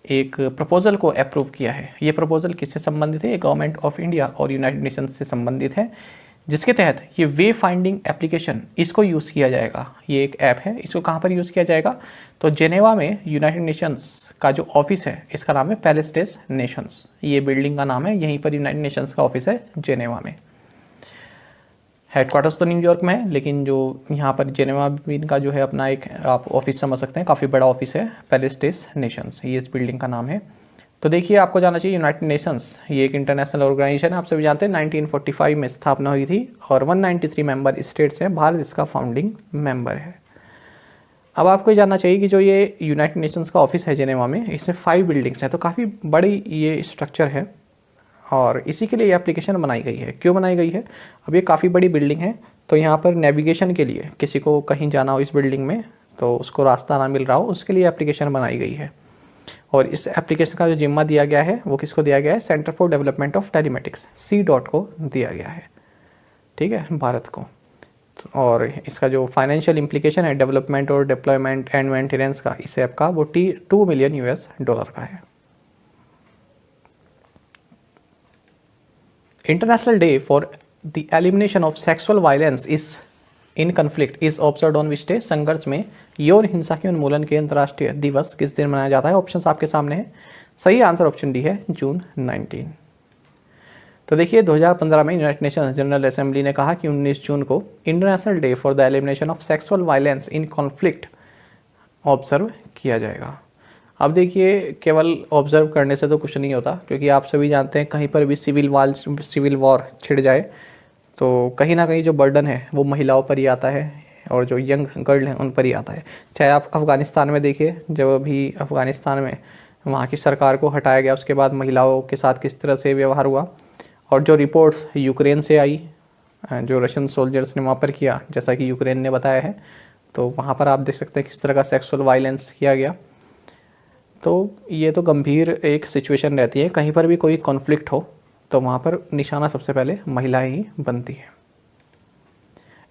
एक प्रपोजल को अप्रूव किया है। ये प्रपोजल किससे संबंधित है? गवर्नमेंट ऑफ इंडिया और यूनाइटेड नेशंस से संबंधित है, जिसके तहत ये वे फाइंडिंग एप्लीकेशन इसको यूज़ किया जाएगा। ये एक ऐप है, इसको कहाँ पर यूज़ किया जाएगा? तो जेनेवा में यूनाइटेड नेशंस का जो ऑफिस है, इसका नाम है पैलेस डेस नेशंस। ये बिल्डिंग का नाम है, यहीं पर यूनाइटेड नेशंस का ऑफिस है जेनेवा में। हेडक्वार्टर्स तो न्यूयॉर्क में है, लेकिन जो यहाँ पर जेनेवा भी इनका जो है अपना एक आप ऑफिस समझ सकते हैं, काफ़ी बड़ा ऑफिस है पैलेस डेस नेशंस, ये इस बिल्डिंग का नाम है। तो देखिए, आपको जाना चाहिए यूनाइटेड नेशंस ये एक इंटरनेशनल ऑर्गेनाइजेशन है, आप सभी जानते हैं। 1945 में स्थापना हुई थी और 193 मेंबर स्टेट्स हैं, भारत इसका फाउंडिंग मेंबर है। अब आपको जानना चाहिए कि जो ये यूनाइटेड नेशंस का ऑफिस है जेनेवा में, इसमें 5 बिल्डिंग्स हैं, तो काफ़ी बड़ी ये स्ट्रक्चर है और इसी के लिए ये एप्लीकेशन बनाई गई है। क्यों बनाई गई है? अब ये काफ़ी बड़ी बिल्डिंग है, तो यहाँ पर नेविगेशन के लिए किसी को कहीं जाना हो इस बिल्डिंग में, तो उसको रास्ता ना मिल रहा हो, उसके लिए एप्लीकेशन बनाई गई है। और इस एप्लीकेशन का जो जिम्मा दिया गया है वो किसको दिया गया है? Centre for development of telematics C.DOT को दिया गया है, ठीक है, भारत को। और इसका जो फाइनेंशियल इम्प्लीकेशन है डेवलपमेंट और डिप्लॉयमेंट एंड मेंटेनेंस का इस ऐप का, वो $2 मिलियन का है। International day for the elimination of sexual violence in conflict is observed on which day? संघर्ष में यौन हिंसा के उन्मूलन के अंतर्राष्ट्रीय दिवस किस दिन मनाया जाता है? ऑप्शंस आपके सामने है। सही आंसर ऑप्शन डी है, जून 19। तो देखिए, 2015 में यूनाइटेड नेशंस जनरल असेंबली ने कहा कि 19 जून को international day for the elimination of sexual violence in conflict observe किया जाएगा। अब देखिए, केवल ऑब्जर्व करने से तो कुछ नहीं होता, क्योंकि आप सभी जानते हैं कहीं पर भी सिविल वॉर छिड़ जाए तो कहीं ना कहीं जो बर्डन है वो महिलाओं पर ही आता है, और जो यंग गर्ल हैं उन पर ही आता है। चाहे आप अफ़गानिस्तान में देखिए, जब अभी अफ़गानिस्तान में वहाँ की सरकार को हटाया गया, उसके बाद महिलाओं के साथ किस तरह से व्यवहार हुआ। और जो रिपोर्ट्स यूक्रेन से आई, जो रशियन सोल्जर्स ने वहाँ पर किया, जैसा कि यूक्रेन ने बताया है, तो वहाँ पर आप देख सकते हैं किस तरह का सेक्सुअल वायलेंस किया गया। तो ये तो गंभीर एक सिचुएशन रहती है, कहीं पर भी कोई कॉन्फ्लिक्ट हो तो वहाँ पर निशाना सबसे पहले महिलाएं ही बनती है।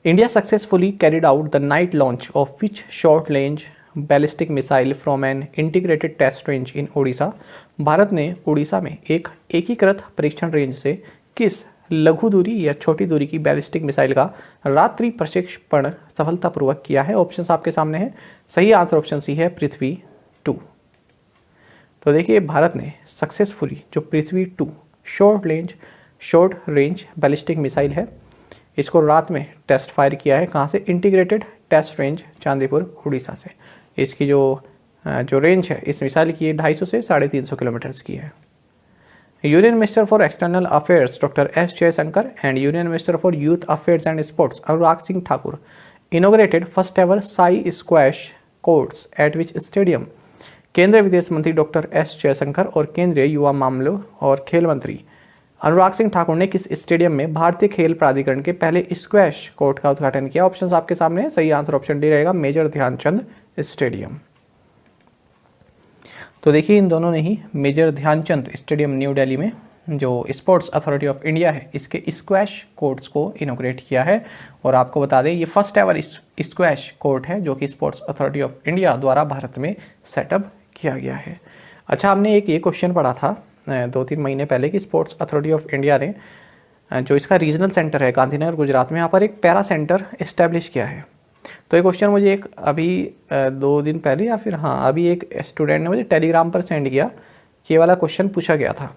India successfully carried out the night launch of which short range ballistic missile from an integrated test range in Odisha? Bharat ने उड़ीसा में एक एकीकृत परीक्षण रेंज से किस लघु दूरी या छोटी दूरी की बैलिस्टिक मिसाइल का रात्रि प्रशिक्षण सफलतापूर्वक किया है? ऑप्शंस आपके सामने हैं। सही आंसर ऑप्शन सी है, पृथ्वी 2। तो देखिए, भारत ने सक्सेसफुली जो पृथ्वी 2 शॉर्ट रेंज बैलिस्टिक मिसाइल है, इसको रात में टेस्ट फायर किया है। कहाँ से? Integrated test range Chandipur Orissa से। इसकी जो रेंज है इस मिसाइल की 250 से 350 किलोमीटर्स की है। Union minister for external affairs doctor S Jaishankar and union minister for youth affairs and sports Anurag Singh Thakur inaugurated first ever Sai squash courts eight which stadium? केंद्रीय विदेश मंत्री डॉक्टर एस जयशंकर और केंद्रीय युवा मामलों और खेल मंत्री अनुराग सिंह ठाकुर ने किस स्टेडियम में भारतीय खेल प्राधिकरण के पहले स्क्वैश कोर्ट का उद्घाटन किया? ऑप्शंस आपके सामने है। सही आंसर ऑप्शन डी रहेगा, मेजर ध्यानचंद स्टेडियम। तो देखिए इन दोनों ने ही major Dhyanchand stadium new Delhi में जो स्पोर्ट्स अथॉरिटी ऑफ इंडिया है इसके स्क्वैश कोर्ट्स को इनोग्रेट किया है। और आपको बता दें ये फर्स्ट एवर स्क्वैश कोर्ट है जो कि स्पोर्ट्स अथॉरिटी ऑफ इंडिया द्वारा भारत में सेटअप किया गया है। अच्छा, हमने एक ये क्वेश्चन पढ़ा था 2-3 महीने पहले कि स्पोर्ट्स अथॉरिटी ऑफ इंडिया ने जो इसका रीजनल सेंटर है गांधीनगर गुजरात में, यहाँ पर एक पैरा सेंटर इस्टेब्लिश किया है। तो ये क्वेश्चन मुझे एक अभी 2 दिन पहले या फिर हाँ अभी एक स्टूडेंट ने मुझे टेलीग्राम पर सेंड किया कि ये वाला क्वेश्चन पूछा गया था।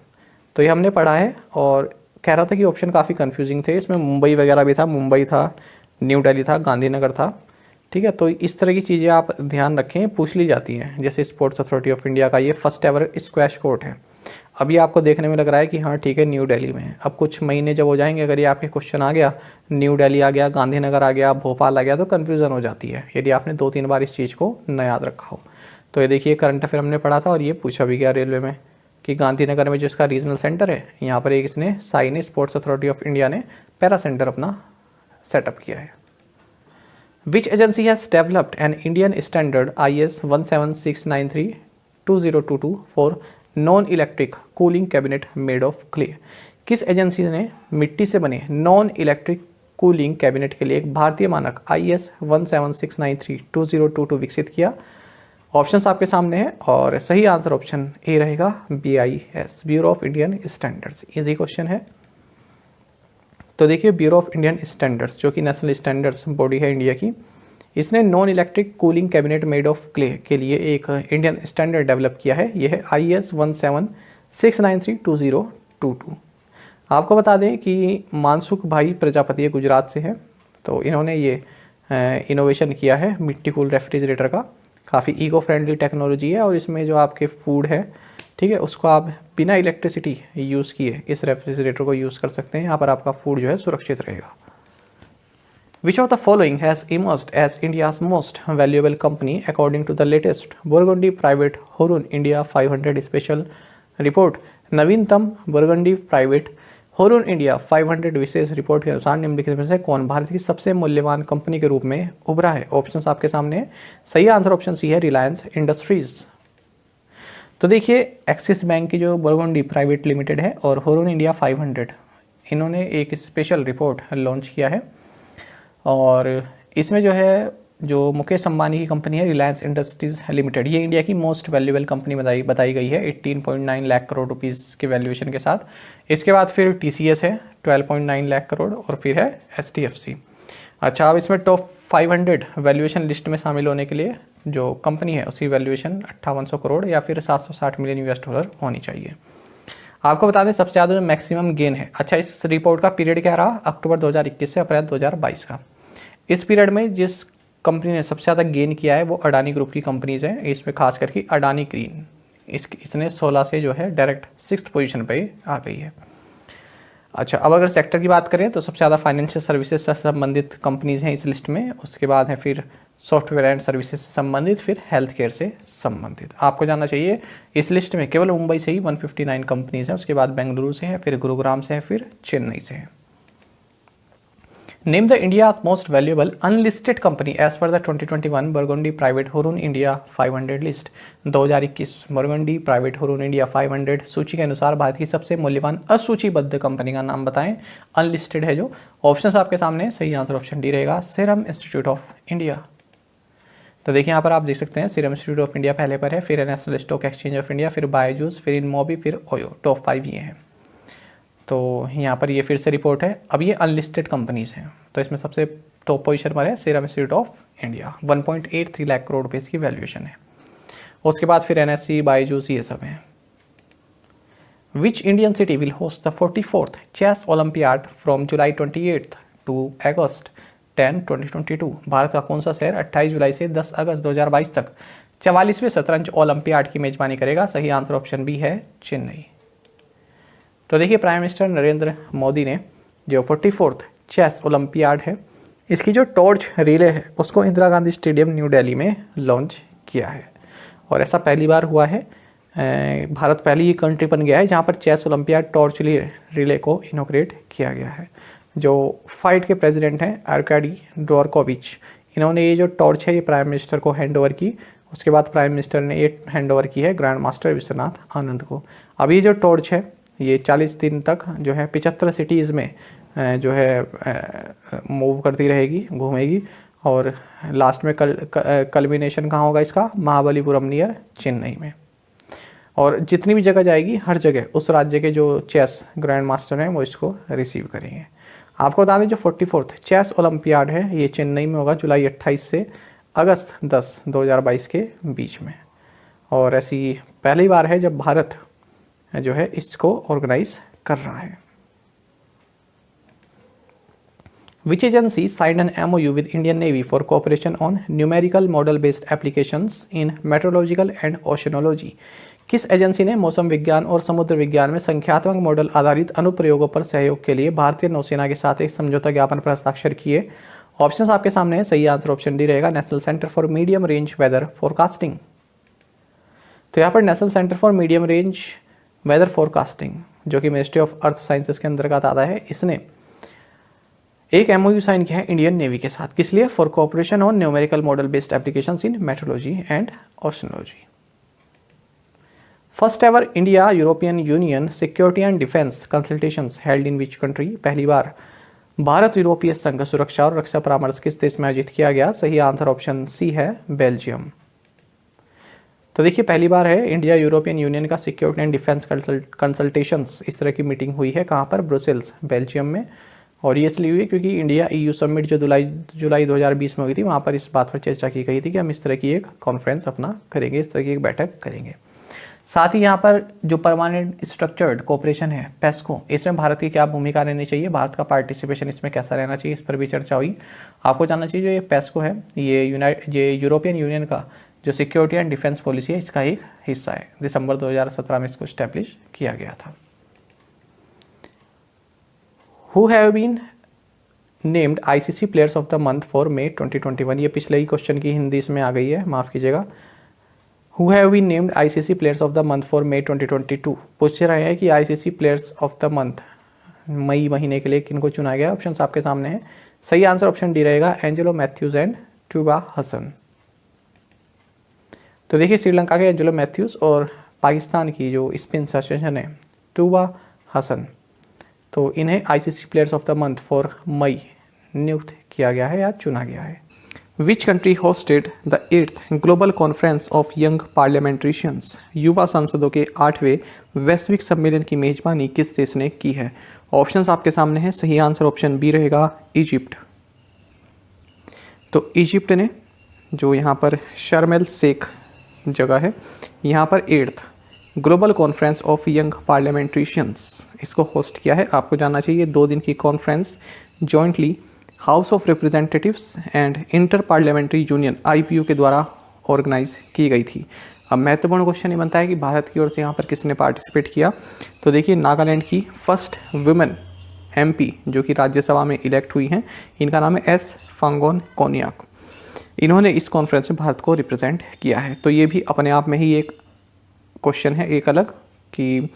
तो ये हमने पढ़ा है और कह रहा था कि ऑप्शन काफ़ी कंफ्यूजिंग थे, इसमें मुंबई वगैरह भी था, मुंबई था, न्यू दिल्ली था, गांधीनगर था। ठीक है, तो इस तरह की चीज़ें आप ध्यान रखें, पूछ ली जाती हैं। जैसे स्पोर्ट्स अथॉरिटी ऑफ इंडिया का ये फर्स्ट एवर स्क्वैश कोर्ट है। अभी आपको देखने में लग रहा है कि हाँ ठीक है न्यू दिल्ली में है। अब कुछ महीने जब हो जाएंगे, अगर ये आपके क्वेश्चन आ गया, न्यू दिल्ली आ गया, गांधीनगर आ गया, भोपाल आ गया, तो कन्फ्यूज़न हो जाती है यदि आपने 2-3 बार इस चीज़ को न याद रखा हो। तो ये देखिए करंट अफेयर हमने पढ़ा था और ये पूछा भी गया रेलवे में कि गांधीनगर में जो इसका रीजनल सेंटर है यहाँ पर एक इसने sign sports authority of India ने पैरा सेंटर अपना सेटअप किया है। Which agency has developed an Indian standard IS 17693-2022 for non electric cooling cabinet made of clay? किस एजेंसी ने मिट्टी से बने नॉन इलेक्ट्रिक कूलिंग कैबिनेट के लिए एक भारतीय मानक IS 17693-2022 विकसित किया? ऑप्शंस आपके सामने हैं और सही आंसर ऑप्शन ए रहेगा BIS, bureau of Indian standards. Easy question है। तो देखिए ब्यूरो ऑफ इंडियन स्टैंडर्ड्स जो कि नेशनल स्टैंडर्ड्स बॉडी है इंडिया की, इसने non electric cooling cabinet made of clay के लिए एक इंडियन स्टैंडर्ड डेवलप किया है। यह है IS 17693-2022। आपको बता दें कि मानसुख भाई प्रजापति गुजरात से है, तो इन्होंने ये इनोवेशन किया है मिट्टी कूल रेफ्रिजरेटर का। काफ़ी इको फ्रेंडली टेक्नोलॉजी है और इसमें जो आपके फूड है, ठीक है, उसको आप बिना इलेक्ट्रिसिटी यूज़ किए इस रेफ्रिजरेटर को यूज़ कर सकते हैं। यहाँ पर आपका फूड जो है सुरक्षित रहेगा। Which of the following has emerged as India's most valuable company according to the latest Burgundy Private Hurun India 500 special report? नवीनतम बुरगंडी प्राइवेट हुरुन इंडिया 500 विशेष रिपोर्ट के अनुसार निम्नलिखित में से कौन भारत की सबसे मूल्यवान कंपनी के रूप में उभरा है? ऑप्शंस आपके सामने है। सही आंसर ऑप्शन सी है रिलायंस इंडस्ट्रीज। तो देखिए एक्सिस बैंक की जो बुरगंडी प्राइवेट लिमिटेड है और हुरुन इंडिया 500 इन्होंने एक स्पेशल रिपोर्ट लॉन्च किया है और इसमें जो है जो मुकेश अंबानी की कंपनी है रिलायंस इंडस्ट्रीज़ लिमिटेड, ये इंडिया की मोस्ट वैल्यूएबल कंपनी बताई गई है 18.9 लाख करोड़ रुपीज़ के वैल्यूएशन के साथ। इसके बाद फिर TCS है 12.9 लाख करोड़ और फिर है HDFC। अच्छा, अब इसमें टॉप 500 वैल्यूएशन लिस्ट में शामिल होने के लिए जो कंपनी है उसकी वैल्यूएशन 5800 करोड़ या फिर 760 मिलियन $US होनी चाहिए। आपको बता दें सबसे ज़्यादा जो मैक्सिमम गेन है, अच्छा इस रिपोर्ट का पीरियड क्या रहा, अक्टूबर 2021 से अप्रैल 2022 का। इस पीरियड में जिस कंपनी ने सबसे ज़्यादा गेन किया है वो अडानी ग्रुप की कंपनीज़ हैं। इसमें खास करके अडानी ग्रीन इसने 16 से जो है डायरेक्ट 6th पोजीशन पे आ गई है। अच्छा, अब अगर सेक्टर की बात करें तो सबसे ज़्यादा फाइनेंशियल सर्विसेज से संबंधित कंपनीज़ हैं इस लिस्ट में। उसके बाद है फिर सॉफ्टवेयर एंड सर्विसेज से संबंधित, फिर हेल्थ केयर से संबंधित। आपको जानना चाहिए इस लिस्ट में केवल मुंबई से ही 159 कंपनीज़ हैं, उसके बाद बेंगलुरु से है, फिर गुरुग्राम से है, फिर चेन्नई से है। Name the India's most valuable unlisted company as per the 2021 Burgundy private Hurun India 500 list. 2021 Burgundy private Hurun India 500 सूची के अनुसार भारत की सबसे मूल्यवान असूचीबद्ध कंपनी का नाम बताएं। अनलिस्टेड है जो। ऑप्शंस आपके सामने, सही आंसर ऑप्शन डी रहेगा सीरम इंस्टीट्यूट ऑफ इंडिया। तो देखिए यहाँ पर आप देख सकते हैं सीरम इंस्टीट्यूट ऑफ इंडिया पहले पर है, फिर national stock exchange of India, फिर बायजूस, फिर इनमोबी, फिर ओयो, टॉप 5 ये हैं। तो यहाँ पर ये फिर से रिपोर्ट है। अब ये अनलिस्टेड कंपनीज़ हैं, तो इसमें सबसे टॉप पोजीशन पर है serum institute of India, 1.83 lakh crore रुपये की वैल्यूएशन है। उसके बाद फिर NSE, बायजूस, ये सब हैं। Which Indian city will host the 44th chess olympiad from July 28 to August 10, 2022? Bharat का कौन सा शहर 28 जुलाई से 10 अगस्त 2022 तक 44वें शतरंज ओलंपियाड की मेजबानी करेगा? सही आंसर ऑप्शन बी है चेन्नई। तो देखिए प्राइम मिनिस्टर नरेंद्र मोदी ने जो 44th चेस ओलंपियाड है इसकी जो टॉर्च रिले है उसको इंदिरा गांधी स्टेडियम न्यू दिल्ली में लॉन्च किया है। और ऐसा पहली बार हुआ है, भारत पहली ही कंट्री बन गया है जहां पर चेस ओलंपियाड टॉर्च रिले को इनोग्रेट किया गया है। जो फाइट के प्रेसिडेंट हैं आर्काडी ड्वोरकोविच, इन्होंने ये जो टॉर्च है ये प्राइम मिनिस्टर को हैंड ओवर की उसके बाद प्राइम मिनिस्टर ने ये हैंड ओवर की है ग्रैंड मास्टर विश्वनाथ आनंद को। अब ये जो टॉर्च है ये 40 दिन तक जो है 75 सिटीज़ में जो है मूव करती रहेगी, घूमेगी, और लास्ट में कल्मिनेशन कहाँ होगा इसका, महाबलीपुरम नियर चेन्नई में। और जितनी भी जगह जाएगी हर जगह उस राज्य के जो चेस ग्रैंड मास्टर हैं वो इसको रिसीव करेंगे। आपको बता दें जो 44th चेस ओलंपियाड है ये चेन्नई में होगा जुलाई 28 से अगस्त 10, 2022 के बीच में। और ऐसी पहली बार है जब भारत जो है इसको ऑर्गेनाइज कर रहा है। Which agency signed an MOU with Indian Navy for cooperation on numerical model-based applications in meteorological and oceanology? किस एजेंसी ने मौसम विज्ञान और समुद्र विज्ञान में संख्यात्मक मॉडल आधारित अनुप्रयोगों पर सहयोग के लिए भारतीय नौसेना के साथ एक समझौता ज्ञापन पर हस्ताक्षर किए? ऑप्शंस आपके सामने है, सही आंसर ऑप्शन डी रहेगा, national centre for medium range weather forecasting. तो यहाँ पर national centre for medium range weather forecasting जो कि मिनिस्ट्री ऑफ अर्थ साइंसेस के अंतर्गत आता है, इसने एक MOU साइन किया है इंडियन नेवी के साथ। किस लिए? For cooperation on numerical model based applications in metrology and oceanology. First ever India European union security and defence consultations held in which country? पहली बार भारत यूरोपीय संघ सुरक्षा और रक्षा परामर्श किस देश में आयोजित किया गया? सही आंसर ऑप्शन सी है, बेल्जियम। तो देखिए पहली बार है इंडिया यूरोपियन यूनियन का सिक्योरिटी एंड डिफेंस कंसल्टेशंस इस तरह की मीटिंग हुई है। कहाँ पर? ब्रुसेल्स, बेल्जियम में। और ये इसलिए हुई क्योंकि इंडिया EU समिट जो जुलाई 2020 में हुई थी वहाँ पर इस बात पर चर्चा की गई थी कि हम इस तरह की एक कॉन्फ्रेंस अपना करेंगे, इस तरह की एक बैठक करेंगे। साथ ही यहाँ पर जो परमानेंट स्ट्रक्चर्ड कोऑपरेशन है पेस्को, इसमें भारत की क्या भूमिका रहनी चाहिए, भारत का पार्टिसिपेशन इसमें कैसा रहना चाहिए, इस पर भी चर्चा हुई। आपको जानना चाहिए जो ये पेस्को है ये यूरोपियन यूनियन का जो सिक्योरिटी एंड डिफेंस पॉलिसी है इसका एक हिस्सा है। दिसंबर 2017 में इसको स्टैब्लिश किया गया था। Who have been named ICC Players of the Month for May 2021? ये पिछले ही क्वेश्चन की हिंदी इसमें आ गई है, माफ़ कीजिएगा। Who have been named ICC Players of the Month for May 2022? पूछ रहे हैं कि ICC Players of the Month मई महीने के लिए किनको चुना गया? ऑप्शंस आपके सामने हैं, सही आंसर ऑप्शन डी रहेगा, Angelo Mathews and Tuba Hasan. तो देखिए श्रीलंका के एंजेलो मैथ्यूज और पाकिस्तान की जो स्पिन सेंसेशन है ट्यूबा हसन, तो इन्हें ICC players of the month for May नियुक्त किया गया है या चुना गया है। Which country hosted the 8th global conference of young parliamentarians? युवा सांसदों के 8वें वैश्विक सम्मेलन की मेजबानी किस देश ने की है? ऑप्शंस आपके सामने हैं, सही आंसर ऑप्शन बी रहेगा, इजिप्ट। तो इजिप्ट ने जो यहाँ पर शर्म एल शेख जगह है यहाँ पर 8th global conference of young parliamentarians इसको होस्ट किया है। आपको जानना चाहिए 2 दिन की conference jointly house of representatives and inter parliamentary union IPU के द्वारा ऑर्गेनाइज की गई थी। अब महत्वपूर्ण क्वेश्चन ये बनता है कि भारत की ओर से यहाँ पर किसने पार्टिसिपेट किया? तो देखिए नागालैंड की फर्स्ट वुमेन MP जो कि राज्यसभा में इलेक्ट हुई हैं, इनका नाम है S फांगोन कोनियाक। इन्होंने इस कॉन्फ्रेंस में भारत को रिप्रेजेंट किया है। तो ये भी अपने आप में ही एक क्वेश्चन है एक अलग कि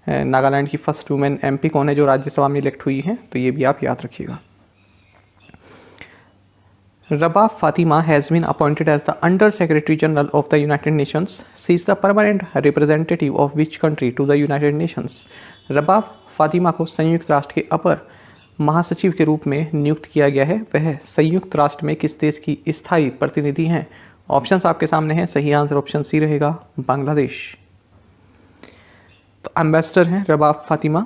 नागालैंड की फर्स्ट वुमेन MP कौन है जो राज्यसभा में इलेक्ट हुई हैं, तो ये भी आप याद रखिएगा। Rabah Fatima has been appointed as the Under Secretary General of the United Nations. She is the permanent representative of which country to the United Nations? Rabah Fatima को संयुक्त राष्ट्र के अपर महासचिव के रूप में नियुक्त किया गया है। वह संयुक्त राष्ट्र में किस देश की स्थायी प्रतिनिधि हैं? ऑप्शंस आपके सामने हैं, सही आंसर ऑप्शन सी रहेगा, बांग्लादेश। तो एम्बेसडर हैं रबाह फातिमा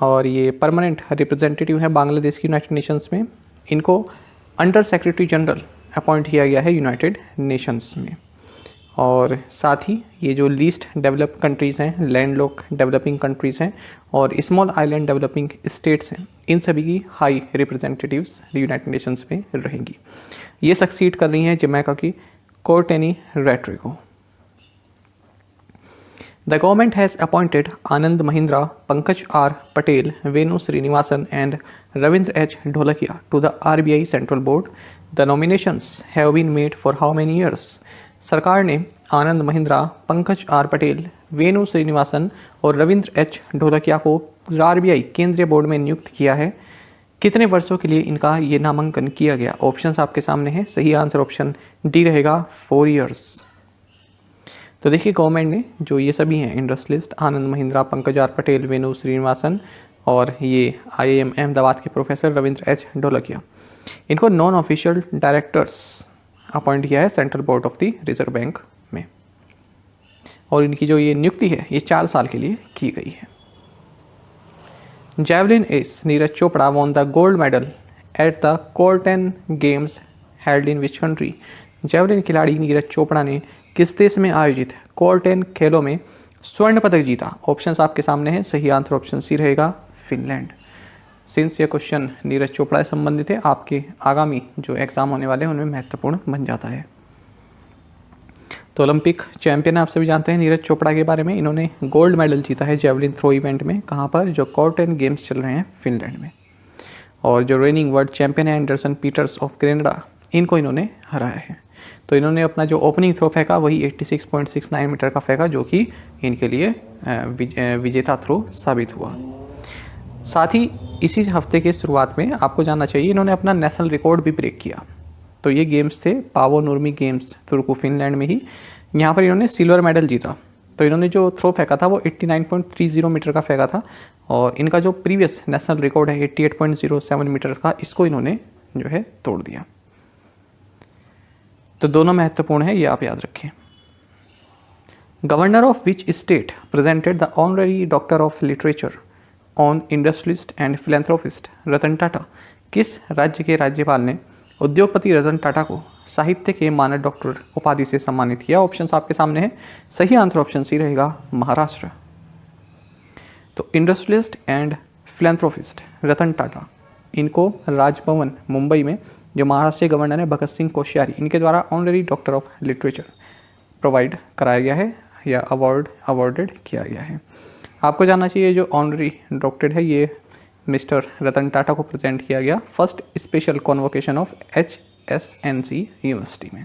और ये परमानेंट रिप्रेजेंटेटिव है बांग्लादेश की यूनाइटेड नेशंस में। इनको अंडर सेक्रेटरी जनरल अपॉइंट किया गया है यूनाइटेड नेशंस में। और साथ ही ये जो लीस्ट डेवलप कंट्रीज़ हैं, लैंडलॉक डेवलपिंग कंट्रीज़ हैं और स्मॉल आइलैंड डेवलपिंग स्टेट्स हैं, इन सभी की हाई रिप्रेजेंटेटिव्स यूनाइटेड नेशंस में रहेंगी। ये सक्सीड कर रही हैं जमैका की कोर्टेनी रेट्रिको। The government has appointed Anand Mahindra, Pankaj R. Patel, Venu Srinivasan and Ravindra H. Dholakia to the RBI Central Board. The nominations have been made for how many years? सरकार ने आनंद Mahindra, Pankaj R. Patel, Venu Srinivasan और Ravindra H. Dholakia को RBI केंद्रीय board में नियुक्त किया है। कितने वर्षों के लिए इनका ये नामांकन किया गया? ऑप्शंस आपके सामने हैं, सही आंसर ऑप्शन डी रहेगा, 4 years। तो देखिए गवर्नमेंट ने जो ये सभी हैं इंडस्ट्रियलिस्ट आनंद महिंद्रा, पंकज आर पटेल, वेणु श्रीनिवासन और ये IIM अहमदाबाद के प्रोफेसर रविंद्र एच ढोलकिया, इनको नॉन ऑफिशियल डायरेक्टर्स अपॉइंट किया है central board of the Reserve bank में। और इनकी जो ये नियुक्ति है ये 4 साल के लिए की गई है। Javelin ace Neeraj Chopra won the gold medal at the Kuortane games held in which country. Javelin खिलाड़ी नीरज चोपड़ा ने किस देश में आयोजित कोर्टेन खेलों में स्वर्ण पदक जीता। ऑप्शंस आपके सामने हैं, सही आंसर ऑप्शन सी रहेगा फिनलैंड। सिंस ये क्वेश्चन नीरज चोपड़ा से संबंधित है, आपके आगामी जो एग्जाम होने वाले हैं उनमें महत्वपूर्ण बन जाता है। तो ओलंपिक चैंपियन आप सभी जानते हैं नीरज चोपड़ा के बारे में। इन्होंने गोल्ड मेडल जीता है जैवलिन थ्रो इवेंट में, कहाँ पर, जो कोर्टेन गेम्स चल रहे हैं फिनलैंड में। और जो रेनिंग वर्ल्ड चैंपियन है एंडरसन पीटर्स ऑफ कनाडा, इनको इन्होंने हराया है। तो इन्होंने अपना जो ओपनिंग थ्रो फेंका वही 86.69 मीटर का फेंका, जो कि इनके लिए विजेता थ्रो साबित हुआ। साथ ही इसी हफ्ते के शुरुआत में आपको जानना चाहिए इन्होंने अपना नेशनल रिकॉर्ड भी ब्रेक किया। तो ये गेम्स थे पावो नुर्मी गेम्स तुर्कू फिनलैंड में ही। यहाँ पर इन्होंने सिल्वर मेडल जीता। तो इन्होंने जो थ्रो फेंका था वो 89.30 मीटर का फेंका था और इनका जो प्रीवियस नेशनल रिकॉर्ड है 88.07 मीटर्स का, इसको इन्होंने जो है तोड़ दिया। तो दोनों महत्वपूर्ण है, ये आप याद रखें। Governor of which state presented the honorary doctor of literature on industrialist and philanthropist Ratan Tata. किस राज्य के राज्यपाल ने उद्योगपति रतन टाटा को साहित्य के मानद डॉक्टर उपाधि से सम्मानित किया। ऑप्शंस आपके सामने हैं, सही आंसर ऑप्शन सी रहेगा महाराष्ट्र। तो industrialist and philanthropist Ratan Tata, इनको राजभवन मुंबई में जो महाराष्ट्र के गवर्नर है भगत सिंह कोश्यारी, इनके द्वारा honorary doctor of literature provide कराया गया है या अवॉर्डेड किया गया है। आपको जानना चाहिए जो ऑनररी डॉक्टरेट है ये मिस्टर रतन टाटा को प्रेजेंट किया गया first special convocation of HSNC university में।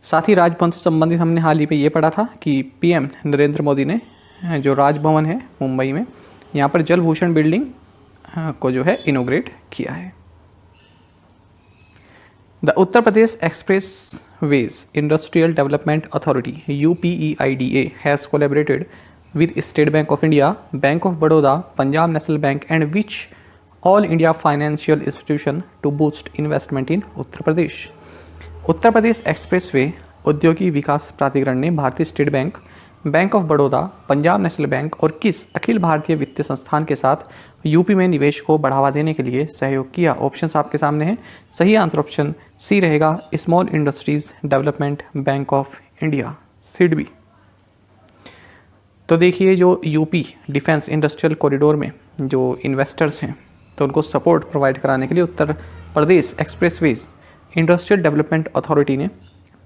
साथ ही राजभवन से संबंधित हमने हाल ही में ये पढ़ा था कि PM नरेंद्र मोदी ने जो राजभवन है मुंबई में, यहाँ पर जल भूषण बिल्डिंग को जो है इनोग्रेट किया है। The Uttar Pradesh expressways industrial development authority UPEIDA has collaborated with State Bank of India, Bank of Baroda, Punjab National Bank and which all India financial institution to boost investment in Uttar Pradesh. Uttar Pradesh expressway औद्योगिक विकास प्राधिकरण ने भारतीय state bank, bank of Baroda, Punjab national bank और किस अखिल भारतीय वित्तीय संस्थान के साथ यूपी में निवेश को बढ़ावा देने के लिए सहयोग किया। ऑप्शंस आपके सामने हैं, सही आंसर ऑप्शन सी रहेगा small industries development bank of India SIDBI। तो देखिए जो यूपी डिफेंस इंडस्ट्रियल कॉरिडोर में जो इन्वेस्टर्स हैं तो उनको सपोर्ट प्रोवाइड कराने के लिए Uttar Pradesh expressways industrial development authority ने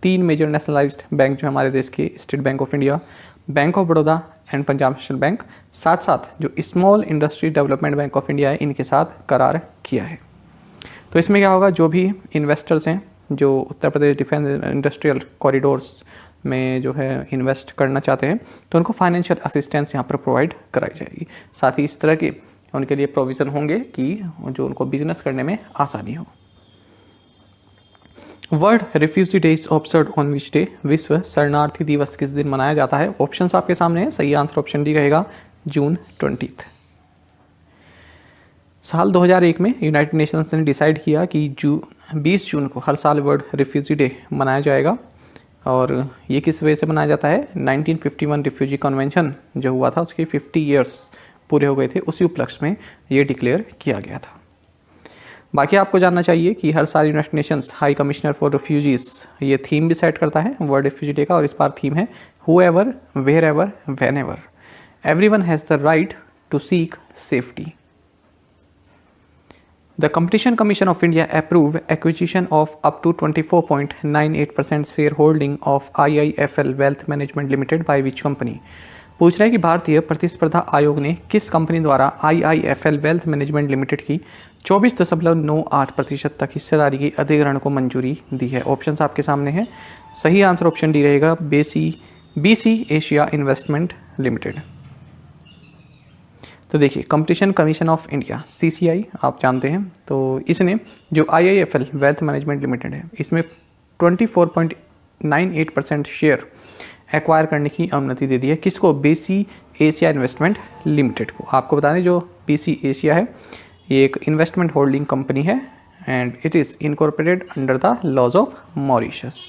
3 मेजर नेशनलाइज्ड बैंक जो हमारे देश के state bank of India, bank of Baroda and Punjab national bank, साथ साथ जो small industry development bank of India है, इनके साथ करार किया है। तो इसमें क्या होगा, जो भी इन्वेस्टर्स हैं जो Uttar Pradesh defence industrial corridors में जो है इन्वेस्ट करना चाहते हैं तो उनको फाइनेंशियल असिस्टेंस यहाँ पर प्रोवाइड कराई जाएगी। साथ ही इस तरह के उनके लिए प्रोविज़न होंगे कि जो उनको बिजनेस करने में आसानी हो। World Refugee day is observed on which day. विश्व शरणार्थी दिवस किस दिन मनाया जाता है। ऑप्शंस आपके सामने हैं, सही आंसर ऑप्शन डी रहेगा जून 20। साल 2001 में यूनाइटेड नेशंस ने डिसाइड किया कि 20 जून को हर साल वर्ल्ड रिफ्यूजी डे मनाया जाएगा। और ये किस वजह से मनाया जाता है, 1951 रिफ्यूजी कन्वेंशन जो हुआ था उसके 50 ईयर्स पूरे हो गए थे, उसी उपलक्ष्य में ये डिक्लेयर किया गया था। बाकी आपको जानना चाहिए कि हर साल United Nations High Commissioner for Refugees ये थीम भी सेट करता है वर्ल्ड रिफ्यूजी डे का, और इस बार थीम है whoever, wherever, whenever, everyone has the right to seek safety. The Competition Commission of India approved acquisition of up to 24.98% shareholding of IIFL Wealth Management Limited by which company? पूछ रहा है कि भारतीय प्रतिस्पर्धा आयोग ने किस कंपनी द्वारा IIFL Wealth Management Limited की 24.98% तक हिस्सेदारी की अधिग्रहण को मंजूरी दी है। ऑप्शंस आपके सामने हैं, सही आंसर ऑप्शन डी रहेगा BC एशिया इन्वेस्टमेंट लिमिटेड। तो देखिए competition commission of India CCI आप जानते हैं, तो इसने जो IIFL वेल्थ मैनेजमेंट लिमिटेड है इसमें 0.98% शेयर एक्वायर करने की अनुमति दे दी है। किसको? बीसी एशिया इन्वेस्टमेंट लिमिटेड को। आपको बता दें जो बीसी एशिया है ये एक इन्वेस्टमेंट होल्डिंग कंपनी है and it is incorporated under the laws of Mauritius.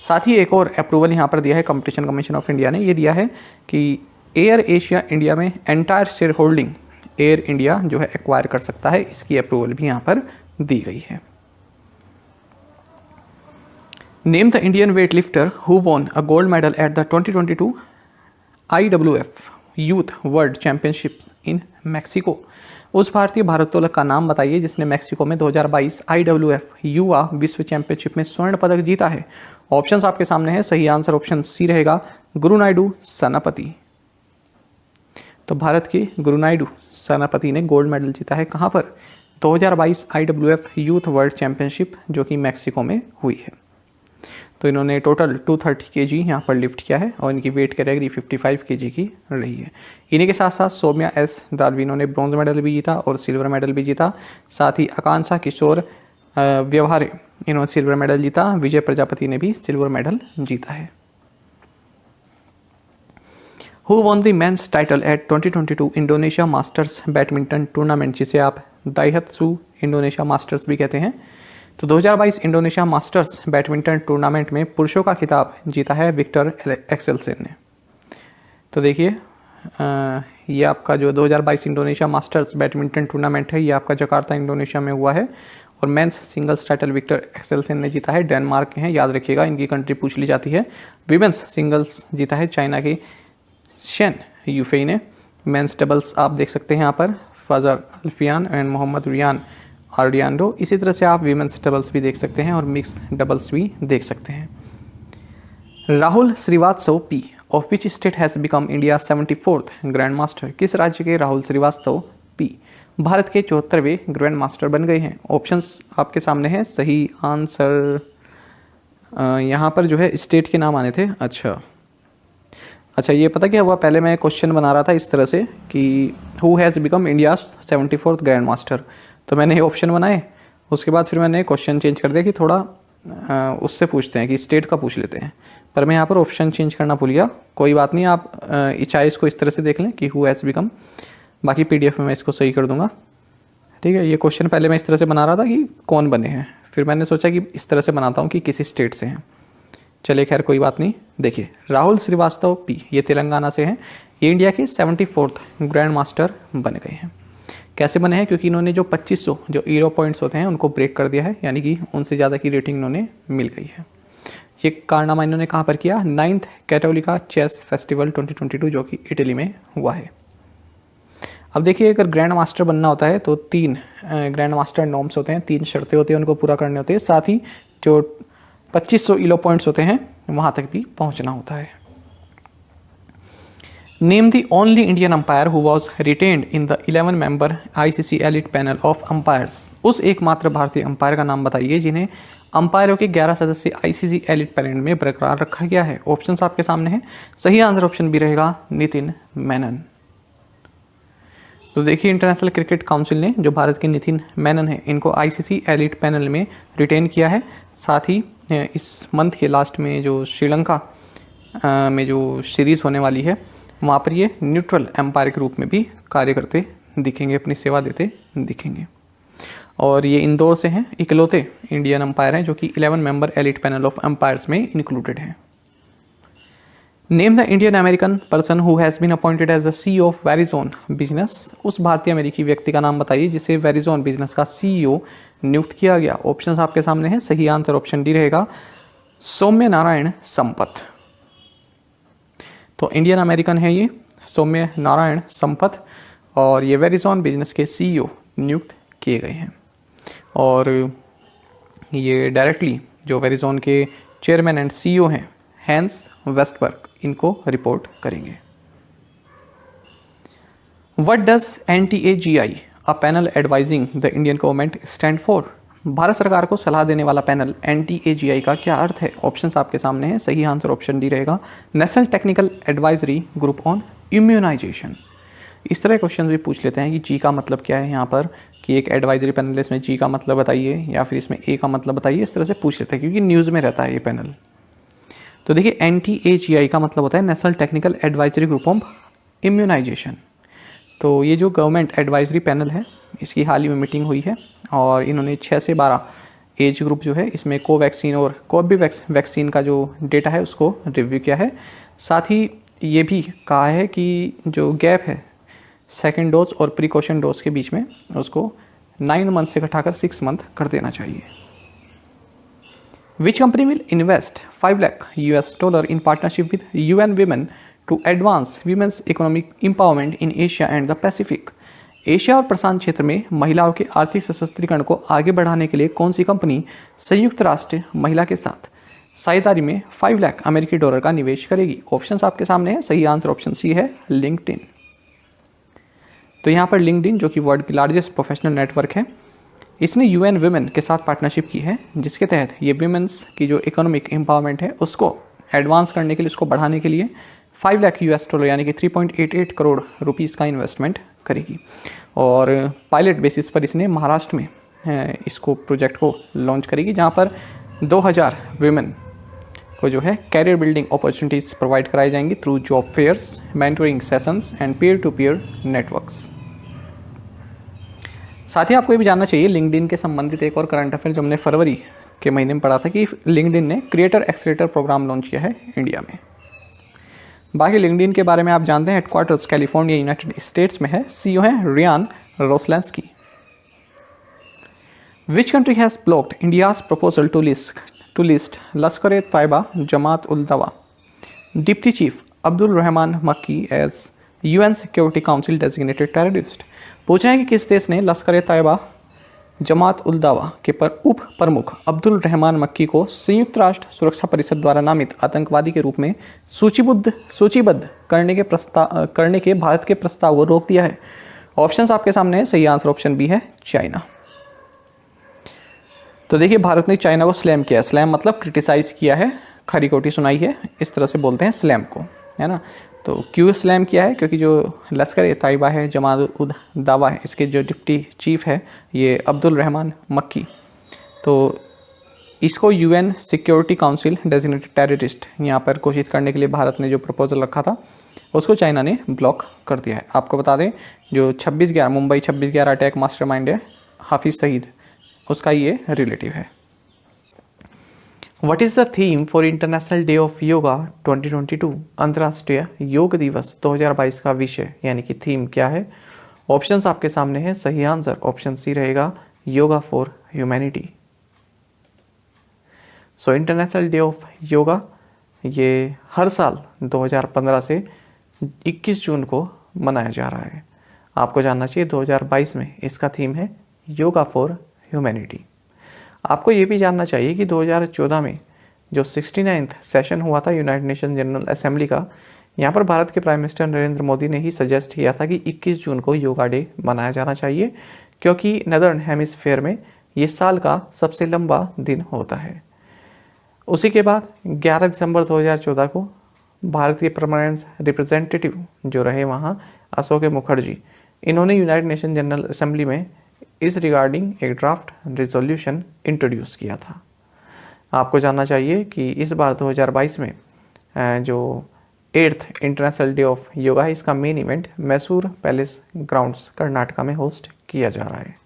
साथ ही एक और अप्रूवल यहाँ पर दिया है कंपटीशन कमीशन ऑफ इंडिया ने, ये दिया है कि एयर एशिया इंडिया में entire share holding air India जो है एक्वायर कर सकता है, इसकी अप्रूवल भी यहाँ पर दी गई है। Name the Indian weight lifter who won a gold medal at the 2022 IWF youth world championships in Mexico. उस भारतीय भारोत्तोलक का नाम बताइए जिसने मैक्सिको में 2022 IWF युवा विश्व चैंपियनशिप में स्वर्ण पदक जीता है। ऑप्शंस आपके सामने है, सही आंसर ऑप्शन सी रहेगा, गुरुनाइडू सनापति। तो भारत के गुरुनाइडू सनापति ने गोल्ड मेडल जीता है कहाँ पर? 2022 IWF यूथ वर्ल्ड चैंपियनशिप जो कि मैक्सिको में हुई है। तो इन्होंने टोटल 230 kg यहाँ पर लिफ्ट किया है और इनकी वेट कैटेगरी 55 kg की रही है। इन्हीं के साथ साथ सौम्या एस दालवी ने ब्रॉन्ज मेडल भी जीता और सिल्वर मेडल भी जीता। साथ ही आकांक्षा किशोर व्यवहारे इन्होंने सिल्वर मेडल जीता। विजय प्रजापति ने भी सिल्वर मेडल जीता है। Who won the men's title at 2022 Indonesia Masters badminton tournament, जिसे आप दाइहत्सु इंडोनेशिया मास्टर्स भी कहते हैं। तो 2022 इंडोनेशिया मास्टर्स बैडमिंटन टूर्नामेंट में पुरुषों का खिताब जीता है विक्टर एक्सेल्सन ने। तो देखिए ये आपका जो 2022 इंडोनेशिया मास्टर्स बैडमिंटन टूर्नामेंट है ये आपका जकार्ता इंडोनेशिया में हुआ है और men's singles title Viktor Axelsen ने जीता है, डेनमार्क के हैं, याद रखिएगा इनकी कंट्री पूछ ली जाती है। विमेंस सिंगल्स जीता है चाइना के शेन यूफेई ने। मेंस डबल्स आप देख सकते हैं यहाँ पर Fajar Alfian and Mohammad Rian Ardianto. इसी तरह से आप वीमेंस डबल्स भी देख सकते हैं और मिक्स डबल्स भी देख सकते हैं। Rahul Srivastava P of which state has become India 74th grand master. किस राज्य के राहुल श्रीवास्तव पी भारत के 74वें ग्रैंड मास्टर बन गए हैं? ऑप्शंस आपके सामने हैं, सही आंसर यहाँ पर जो है स्टेट के नाम आने थे। अच्छा ये पता क्या हुआ, पहले मैं क्वेश्चन बना रहा था इस तरह से कि who has become India 74th grand master, तो मैंने ये ऑप्शन बनाए, उसके बाद फिर मैंने क्वेश्चन चेंज कर दिया कि थोड़ा उससे पूछते हैं कि स्टेट का पूछ लेते हैं, पर मैं यहाँ पर ऑप्शन चेंज करना भूल गया। कोई बात नहीं, आप चाहे इसको इस तरह से देख लें कि हु हैज़ बिकम, बाकी PDF में मैं इसको सही कर दूंगा। ठीक है, ये क्वेश्चन पहले मैं इस तरह से बना रहा था कि कौन बने हैं, फिर मैंने सोचा कि इस तरह से बनाता हूँ कि किसी स्टेट से हैं। चलिए खैर कोई बात नहीं। देखिए राहुल श्रीवास्तव पी ये तेलंगाना से हैं, ये इंडिया के 74th ग्रैंड मास्टर बन गए हैं। कैसे बने हैं? क्योंकि इन्होंने जो 2500 जो ईरो पॉइंट्स होते हैं उनको ब्रेक कर दिया है, यानी कि उनसे ज़्यादा की रेटिंग इन्होंने मिल गई है। ये कारनामा इन्होंने कहाँ पर किया? 9th कैटोलिका चेस फेस्टिवल 2022 जो कि इटली में हुआ है। अब देखिए अगर ग्रैंड मास्टर बनना होता है तो 3 ग्रैंड मास्टर नॉर्म्स होते हैं, 3 शर्तें होती हैं, उनको पूरा करने होते हैं। साथ ही जो 2500 ईलो पॉइंट्स होते हैं वहाँ तक भी पहुँचना होता है। Name the only Indian umpire who was retained in the 11 member ICC elite panel of umpires. उस एकमात्र भारतीय अंपायर का नाम बताइए जिन्हें अंपायरों के 11 सदस्य ICC एलिट पैनल में बरकरार रखा गया है। ऑप्शंस आपके सामने हैं, सही आंसर ऑप्शन बी रहेगा नितिन मेनन। तो देखिए इंटरनेशनल क्रिकेट काउंसिल ने जो भारत के नितिन मेनन है इनको ICC एलिट पैनल में रिटेन किया है। साथ ही इस मंथ के लास्ट में जो श्रीलंका में जो सीरीज़ होने वाली है वहाँ पर ये न्यूट्रल एम्पायर के रूप में भी कार्य करते दिखेंगे, अपनी सेवा देते दिखेंगे। और ये इंदौर से हैं, इकलौते इंडियन अंपायर हैं जो कि 11 member elite panel of umpires में इंक्लूडेड हैं। Name the Indian American person who has been appointed as the CEO of Verizon Business. उस भारतीय अमेरिकी व्यक्ति का नाम बताइए जिसे वेरिजोन बिजनेस का CEO नियुक्त किया गया। ऑप्शंस आपके सामने हैं, सही आंसर ऑप्शन डी रहेगा सौम्य नारायण संपत। तो इंडियन अमेरिकन है ये सौम्य नारायण संपत और ये वेरिजोन बिजनेस के CEO नियुक्त किए गए हैं और ये डायरेक्टली जो वेरिजोन के चेयरमैन एंड CEO हैं हैंस वेस्टबर्ग इनको रिपोर्ट करेंगे। What does NTAGI a panel advising the Indian government stand for. Bharat सरकार को सलाह देने वाला पैनल NTAGI का क्या अर्थ है? ऑप्शंस आपके सामने हैं, सही आंसर ऑप्शन डी रहेगा national technical advisory group on immunisation. इस तरह क्वेश्चन भी पूछ लेते हैं कि जी का मतलब क्या है यहाँ पर, कि एक एडवाइजरी पैनल है इसमें जी का मतलब बताइए या फिर इसमें ए का मतलब बताइए, इस तरह से पूछ लेते हैं क्योंकि न्यूज़ में रहता है ये पैनल। तो देखिए NTAGI का मतलब होता है national technical advisory group of immunisation. तो ये जो गवर्नमेंट एडवाइजरी पैनल है इसकी हाल ही में मीटिंग हुई है और इन्होंने 6 से 12 एज ग्रुप जो है इसमें कोवैक्सीन और कोर्बेवैक्स वैक्सीन का जो डेटा है उसको रिव्यू किया है। साथ ही ये भी कहा है कि जो गैप है सेकेंड डोज और प्रिकॉशन डोज के बीच में उसको 9 मंथ से घटाकर 6 मंथ कर देना चाहिए। Which company will invest $5 lakh in partnership with UN Women to advance women's economic empowerment in Asia and the Pacific? Asia और प्रशांत क्षेत्र में महिलाओं के आर्थिक सशक्तिकरण को आगे बढ़ाने के लिए कौन सी कंपनी संयुक्त राष्ट्र महिला के साथ साझेदारी में $5 लाख अमेरिकी डॉलर का निवेश करेगी? ऑप्शंस आपके सामने है। सही आंसर ऑप्शन सी है, लिंक्डइन। तो यहाँ पर लिंक्डइन जो कि वर्ल्ड की लार्जेस्ट प्रोफेशनल नेटवर्क है, इसने यूएन वुमेन के साथ पार्टनरशिप की है जिसके तहत ये वुमेन्स की जो इकोनॉमिक एम्पावरमेंट है उसको एडवांस करने के लिए, उसको बढ़ाने के लिए $5 लाख यानी कि 3.88 करोड़ रुपीस का इन्वेस्टमेंट करेगी। और पायलट बेसिस पर इसने महाराष्ट्र में इसको प्रोजेक्ट को लॉन्च करेगी जहाँ पर 2000 वुमेन को जो है कैरियर बिल्डिंग अपॉर्चुनिटीज़ प्रोवाइड कराई जाएंगी through job fairs, mentoring sessions and peer to peer networks. साथ ही आपको ये भी जानना चाहिए लिंक्डइन के संबंधित एक और करंट अफेयर जो हमने फरवरी के महीने में पढ़ा था कि लिंक्डइन ने क्रिएटर एक्सेलेरेटर प्रोग्राम लॉन्च किया है इंडिया में। बाकी लिंक्डइन के बारे में आप जानते हैं, हेडक्वार्टर्स कैलिफोर्निया यूनाइटेड स्टेट्स में है। सीईओ है Ryan Roslansky. Which country has blocked India's proposal to list Lashkar e Taiba Jamaat ud Dawa deputy chief Abdul Rehman Makki as UN security council designated terrorist? पूछ रहे हैं कि किस देश ने लश्कर-ए-तैयबा जमात-उल-दवा के उप प्रमुख अब्दुल रहमान मक्की को संयुक्त राष्ट्र सुरक्षा परिषद द्वारा नामित आतंकवादी के रूप में सूचीबद्ध करने के भारत के प्रस्ताव को रोक दिया है? ऑप्शंस आपके सामने है। सही आंसर ऑप्शन बी है, चाइना। तो देखिए भारत ने चाइना को स्लैम किया। स्लैम मतलब क्रिटिसाइज किया है, खरी खोटी सुनाई है, इस तरह से बोलते हैं स्लैम को, है ना। तो क्यों स्लैम किया है? क्योंकि जो लश्कर-ए-तैयबा है, जमात-उल-दावा है, इसके जो डिप्टी चीफ है ये अब्दुल रहमान मक्की, तो इसको UN security council designated terrorist यहाँ पर घोषित करने के लिए भारत ने जो प्रपोजल रखा था उसको चाइना ने ब्लॉक कर दिया है। आपको बता दें जो 26/11 मुंबई 26/11 अटैक मास्टरमाइंड है हाफिज़ सईद, उसका ये रिलेटिव है। What is the theme for international day of yoga 2022? अंतर्राष्ट्रीय योग दिवस 2022 का विषय यानी कि थीम क्या है? ऑप्शंस आपके सामने है। सही आंसर ऑप्शन सी रहेगा, yoga for humanity. So international day of yoga ये हर साल 2015 से 21 जून को मनाया जा रहा है। आपको जानना चाहिए 2022 में इसका थीम है योगा फॉर ह्यूमैनिटी। आपको ये भी जानना चाहिए कि 2014 में जो 69th सेशन हुआ था यूनाइटेड नेशन जनरल असेंबली का, यहाँ पर भारत के प्राइम मिनिस्टर नरेंद्र मोदी ने ही सजेस्ट किया था कि 21 जून को योगा डे मनाया जाना चाहिए क्योंकि नदर्न हेमिस्फेयर में ये साल का सबसे लंबा दिन होता है। उसी के बाद 11 दिसंबर 2014 को भारत के परमानेंट रिप्रेजेंटेटिव जो रहे वहाँ अशोक मुखर्जी, इन्होंने यूनाइटेड नेशन जनरल असेंबली में इस रिगार्डिंग एक ड्राफ्ट रिजोल्यूशन इंट्रोड्यूस किया था। आपको जानना चाहिए कि इस बार 2022 में जो 8th international day of yoga है, इसका main event Mysore palace grounds Karnataka में होस्ट किया जा रहा है।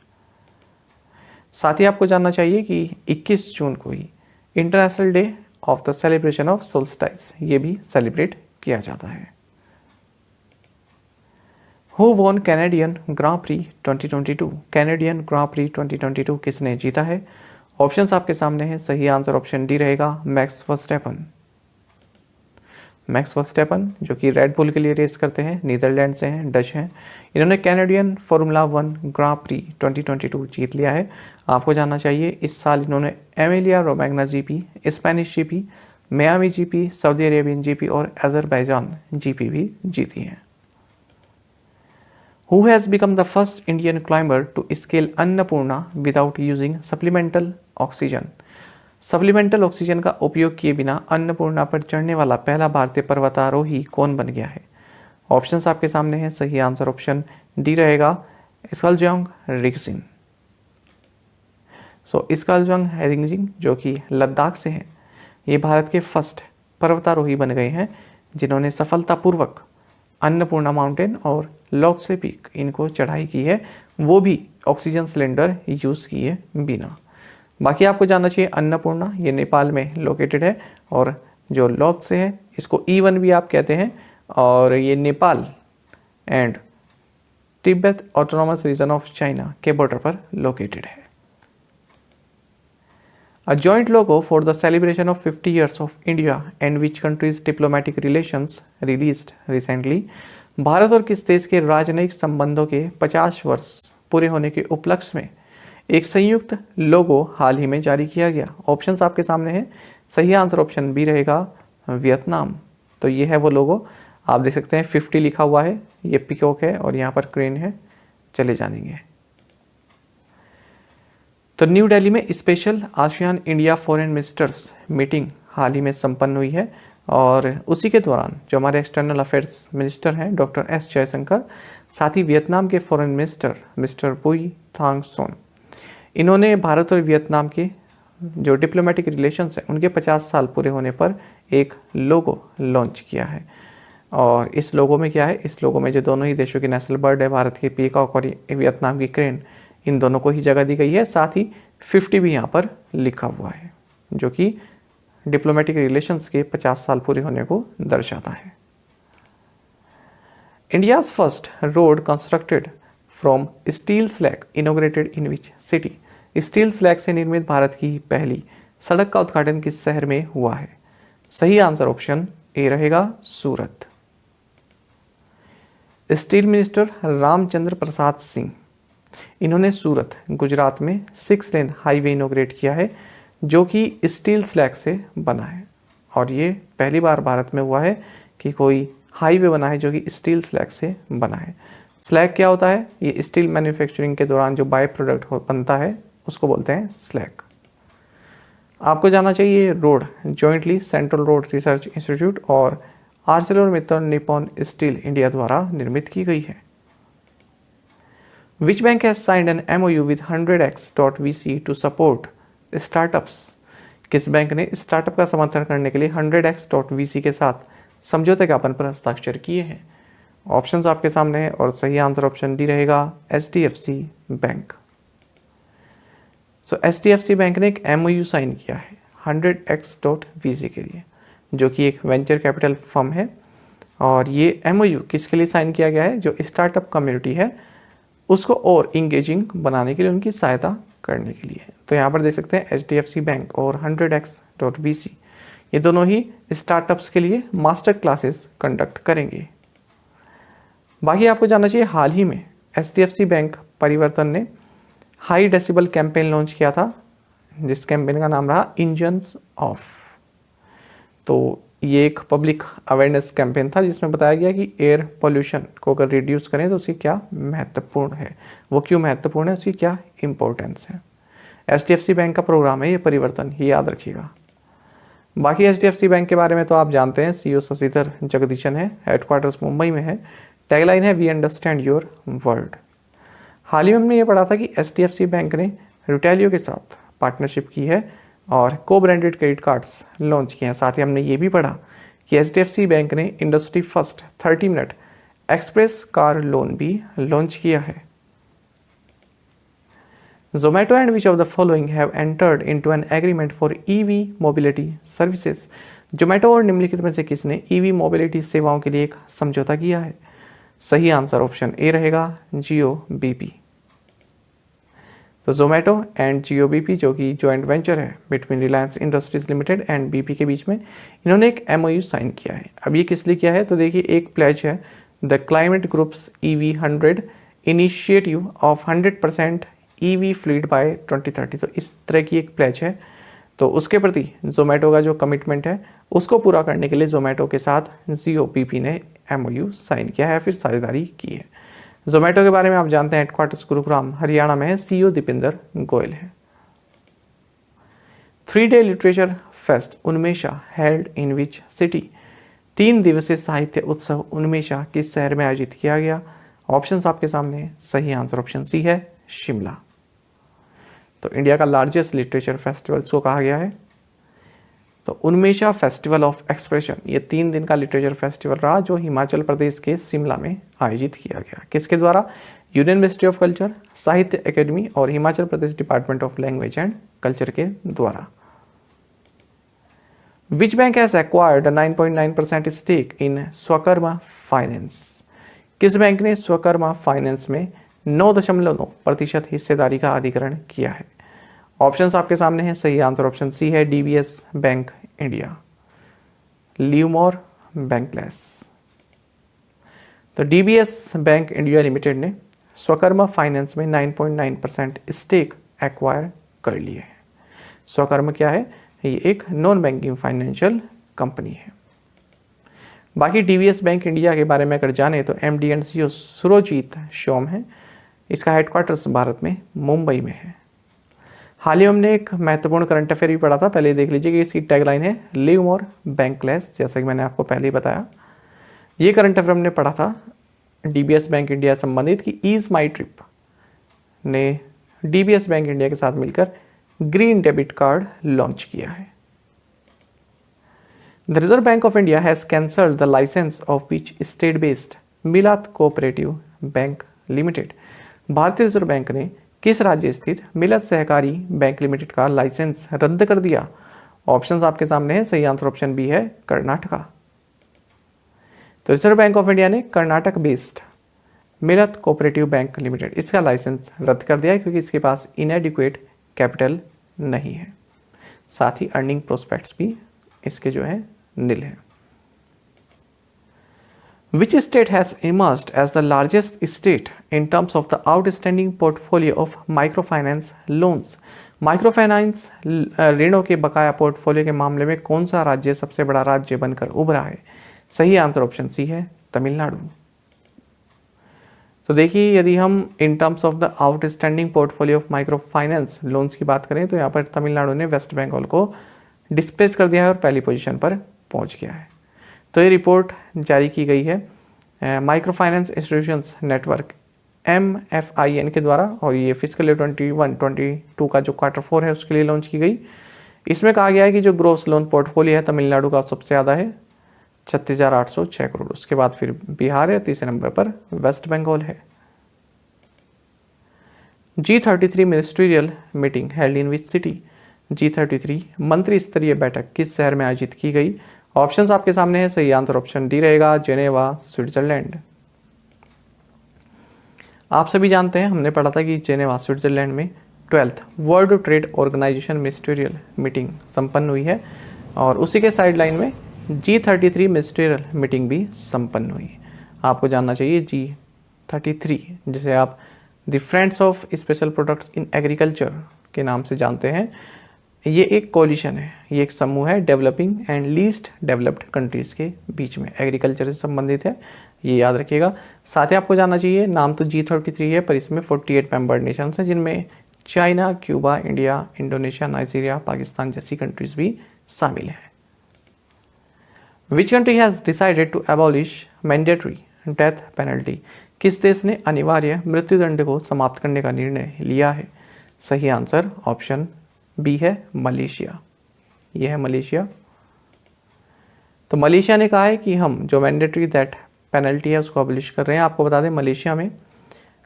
साथ ही आपको जानना चाहिए कि 21 जून को ही international day of the celebration of solstice ये भी सेलिब्रेट किया जाता है। Who won Canadian Grand Prix 2022? Canadian Grand Prix 2022 किसने जीता है? ऑप्शंस आपके सामने हैं। सही आंसर ऑप्शन डी रहेगा, मैक्स वर्स्टैपन। मैक्स वर्स्टैपन जो कि रेड बुल के लिए रेस करते हैं, नीदरलैंड से हैं, डच हैं। इन्होंने कैनेडियन फार्मूला 1 ग्रां प्री 2022 जीत लिया है। आपको जानना चाहिए इस साल इन्होंने Emilia Romagna GP, Spanish GP, Miami GP, Saudi Arabian GP और अजरबैजान जीपी भी जीती हैं। Who has become the first Indian climber to scale Annapurna without using supplemental oxygen? Supplemental oxygen का उपयोग किए बिना अन्नपूर्णा पर चढ़ने वाला पहला भारतीय पर्वतारोही कौन बन गया है? ऑप्शंस आपके सामने हैं। सही आंसर ऑप्शन डी रहेगा, स्कालजोंग रिगजिंग। सो स्कालजोंग रिगजिंग जो कि लद्दाख से हैं, ये भारत के फर्स्ट पर्वतारोही बन गए हैं जिन्होंने सफलतापूर्वक अन्नपूर्णा माउंटेन और लोकसे पीक इनको चढ़ाई की है, वो भी ऑक्सीजन सिलेंडर यूज़ किए बिना। बाकी आपको जानना चाहिए अन्नपूर्णा ये नेपाल में लोकेटेड है और जो लोकसे है इसको E1 भी आप कहते हैं और ये Nepal and Tibet autonomous region of China के बॉर्डर पर लोकेटेड है। A joint logo for the celebration of 50 years of India and which countries' diplomatic relations released recently। Bharat और किस देश के राजनयिक संबंधों के 50 वर्ष पूरे होने के उपलक्ष्य में एक संयुक्त लोगो हाल ही में जारी किया गया। ऑप्शंस आपके सामने हैं। सही आंसर ऑप्शन बी रहेगा वियतनाम। तो ये है वो लोगो, आप देख सकते हैं 50 लिखा हुआ है, ये पिकॉक है और यहाँ पर क्रेन है। चले जानेंगे। तो न्यू दिल्ली में special ASEAN India foreign ministers meeting हाल ही में संपन्न हुई है और उसी के दौरान जो हमारे एक्सटर्नल अफेयर्स मिनिस्टर हैं डॉक्टर एस जयशंकर, साथ ही वियतनाम के फॉरेन मिनिस्टर मिस्टर बुई थांग सोन, इन्होंने भारत और वियतनाम के जो डिप्लोमेटिक रिलेशंस हैं उनके 50 साल पूरे होने पर एक लोगो लॉन्च किया है। और इस लोगो में क्या है, इस लोगो में जो दोनों ही देशों की नेशनल बर्ड है, भारत की पीकॉक और वियतनाम की क्रेन, इन दोनों को ही जगह दी गई है। साथ ही 50 भी यहाँ पर लिखा हुआ है जो कि डिप्लोमेटिक रिलेशंस के 50 साल पूरे होने को दर्शाता है। India's first road constructed from steel slag inaugurated in which city. Steel slag से निर्मित भारत की पहली सड़क का उद्घाटन किस शहर में हुआ है? सही आंसर ऑप्शन ए रहेगा सूरत। स्टील मिनिस्टर रामचंद्र प्रसाद सिंह, इन्होंने सूरत गुजरात में 6 लेन हाईवे इनोग्रेट किया है जो कि स्टील स्लैग से बना है और ये पहली बार भारत में हुआ है कि कोई हाईवे बना है जो कि स्टील स्लैग से बना है। स्लैग क्या होता है? ये स्टील मैन्युफैक्चरिंग के दौरान जो बाय प्रोडक्ट बनता है उसको बोलते हैं स्लैग। आपको जानना चाहिए road jointly central road research institute और आर्सेलरमित्तल निप्पॉन स्टील इंडिया द्वारा निर्मित की गई है। Which bank has signed an MOU with 100x.vc to support startups? किस बैंक ने स्टार्टअप का समर्थन करने के लिए 100x.vc के साथ समझौते ज्ञापन पर हस्ताक्षर किए हैं? ऑप्शंस आपके सामने हैं और सही आंसर ऑप्शन डी रहेगा HDFC बैंक। सो HDFC बैंक ने एक MOU साइन किया है 100x.vc के लिए जो कि एक वेंचर कैपिटल फर्म है और ये MOU किसके लिए साइन किया गया है? जो स्टार्टअप कम्युनिटी है उसको और इंगेजिंग बनाने के लिए, उनकी सहायता करने के लिए। तो यहाँ पर देख सकते हैं HDFC बैंक और 100x.vc ये दोनों ही स्टार्टअप्स के लिए मास्टर क्लासेस कंडक्ट करेंगे। बाकी आपको जानना चाहिए हाल ही में HDFC बैंक परिवर्तन ने हाई डेसिबल कैंपेन लॉन्च किया था जिस कैंपेन का नाम रहा इंजन्स ऑफ। तो ये एक पब्लिक अवेयरनेस कैंपेन था जिसमें बताया गया कि एयर पोल्यूशन को अगर रिड्यूस करें तो उसकी क्या महत्वपूर्ण है, वो क्यों महत्वपूर्ण है, उसकी क्या इंपॉर्टेंस है। HDFC बैंक का प्रोग्राम है ये परिवर्तन, ये याद रखिएगा। बाकी HDFC बैंक के बारे में तो आप जानते हैं, CEO शशिधर जगदीशन है, हेडक्वार्टर्स मुंबई में है, टैगलाइन है वी अंडरस्टैंड योर वर्ल्ड। हाल ही में हमने ये पढ़ा था कि HDFC बैंक ने रिटेलियो के साथ पार्टनरशिप की है और को ब्रांडेड क्रेडिट कार्ड्स लॉन्च किए हैं। साथ ही हमने ये भी पढ़ा कि HDFC बैंक ने industry first 30 minute express car loan भी लॉन्च किया है। Zomato and which of the following have entered into an agreement for EV mobility services? Zomato और निम्नलिखित में से किसने EV मोबिलिटी सेवाओं के लिए एक समझौता किया है? सही आंसर ऑप्शन ए रहेगा जियो BP। तो Zomato एंड जियो BP जो कि जॉइंट वेंचर है between Reliance industries limited and BP के बीच में, इन्होंने एक MOU साइन किया है। अब ये किस लिए किया है? तो देखिए एक प्लेज है the climate groups EV100 initiative of 100% EV fleet by 2030। तो इस तरह की एक प्लेज है, तो उसके प्रति Zomato का जो कमिटमेंट है उसको पूरा करने के लिए Zomato के साथ जियो BP ने MOU साइन किया है, फिर साझेदारी की है। Zomato के बारे में आप जानते हैं हेडक्वार्टर्स गुरुग्राम हरियाणा में है, CEO दीपेंद्र गोयल है। 3-day literature fest Unmesha held in which city? 3 दिवसीय साहित्य उत्सव उन्मेषा किस शहर में आयोजित किया गया? ऑप्शंस आपके सामने हैं। सही आंसर ऑप्शन सी है शिमला। तो इंडिया का लार्जेस्ट लिटरेचर फेस्टिवल को कहा गया है। तो उन्मेषा फेस्टिवल ऑफ एक्सप्रेशन, ये 3 दिन का लिटरेचर फेस्टिवल रहा जो हिमाचल प्रदेश के शिमला में आयोजित किया गया। किसके द्वारा? Union ministry of culture, Sahitya academy और Himachal Pradesh department of language and culture के द्वारा। Which bank has acquired 9.9% stake in Svakarma finance? किस बैंक ने स्वकर्मा फाइनेंस में 9.9% हिस्सेदारी का अधिग्रहण किया है? ऑप्शंस आपके सामने हैं। सही आंसर ऑप्शन सी है, डीबीएस बैंक इंडिया, लिवमोर बैंकलेस। तो डीबीएस बैंक इंडिया लिमिटेड ने स्वकर्मा फाइनेंस में 9.9% स्टेक एक्वायर कर लिए है। स्वकर्मा क्या है? ये एक नॉन बैंकिंग फाइनेंशियल कंपनी है। बाकी डीबीएस बैंक इंडिया के बारे में अगर जाने तो MD and CEO Surjit Shome है। इसका हेडक्वार्टर्स भारत में मुंबई में है। हाल ही हमने एक महत्वपूर्ण करंट अफेयर भी पढ़ा था, पहले देख लीजिए कि इसकी टैगलाइन है लिव मोर बैंकलेस, जैसा कि मैंने आपको पहले ही बताया। ये करंट अफेयर हमने पढ़ा था डीबीएस बैंक इंडिया संबंधित कि ईज माई ट्रिप ने डीबीएस बैंक इंडिया के साथ मिलकर ग्रीन डेबिट कार्ड लॉन्च किया है। The Reserve Bank of India has cancelled the licence of which state based Millath cooperative bank limited? भारतीय रिजर्व बैंक ने किस राज्य स्थित मिलत सहकारी बैंक लिमिटेड का लाइसेंस रद्द कर दिया? ऑप्शंस आपके सामने है। सही आंसर ऑप्शन बी है, कर्नाटका। तो रिजर्व बैंक ऑफ इंडिया ने कर्नाटक बेस्ड मिलत कोऑपरेटिव बैंक लिमिटेड इसका लाइसेंस रद्द कर दिया है क्योंकि इसके पास इनएडिक्वेट कैपिटल नहीं है, साथ ही अर्निंग प्रोस्पेक्ट्स भी इसके जो है नील है। Which state has emerged as the largest state in terms of the outstanding portfolio of microfinance loans? Microfinance ऋणों के बकाया पोर्टफोलियो के मामले में कौन सा राज्य सबसे बड़ा राज्य बनकर उभरा है? सही आंसर ऑप्शन सी है, तमिलनाडु। तो देखिए, यदि हम in terms of the outstanding portfolio of microfinance loans की बात करें तो यहाँ पर तमिलनाडु ने वेस्ट बंगाल को डिस्प्लेस कर दिया है और पहली पोजीशन पर पहुँच गया है। तो ये रिपोर्ट जारी की गई है micro finance institutions network MFIN के द्वारा और ये फिजिकल ईयर 21-22 का जो Q4 है उसके लिए लॉन्च की गई। इसमें कहा गया है कि जो ग्रोस लोन पोर्टफोलियो है तमिलनाडु का सबसे ज़्यादा है 36,806 करोड़। उसके बाद फिर बिहार है, तीसरे नंबर पर वेस्ट बंगाल है। G33 ministerial meeting held in which city? G33 मंत्री स्तरीय बैठक किस शहर में आयोजित की गई? ऑप्शंस आपके सामने है। सही आंसर ऑप्शन डी रहेगा, जेनेवा, स्विट्जरलैंड। आप सभी जानते हैं, हमने पढ़ा था कि जेनेवा स्विट्जरलैंड में 12th world trade organization ministerial meeting संपन्न हुई है और उसी के साइड लाइन में G33 मिनिस्ट्रियल मीटिंग भी संपन्न हुई। आपको जानना चाहिए G33 जिसे आप the friends of special products in agriculture के नाम से जानते हैं, ये एक कोलिशन है, ये एक समूह है developing and least developed countries के बीच में, एग्रीकल्चर से संबंधित है, ये याद रखिएगा। साथ ही आपको जानना चाहिए नाम तो G33 है पर इसमें 48 मेंबर नेशंस हैं जिनमें China, Cuba, India, Indonesia, Nigeria, Pakistan जैसी कंट्रीज़ भी शामिल हैं। Which country has decided to abolish mandatory death penalty? किस देश ने अनिवार्य मृत्युदंड को समाप्त करने का निर्णय लिया है? सही आंसर ऑप्शन बी है, मलेशिया। यह है मलेशिया। तो मलेशिया ने कहा है कि हम जो मैंडेटरी डेथ पेनल्टी है उसको अबलिश कर रहे हैं। आपको बता दें मलेशिया में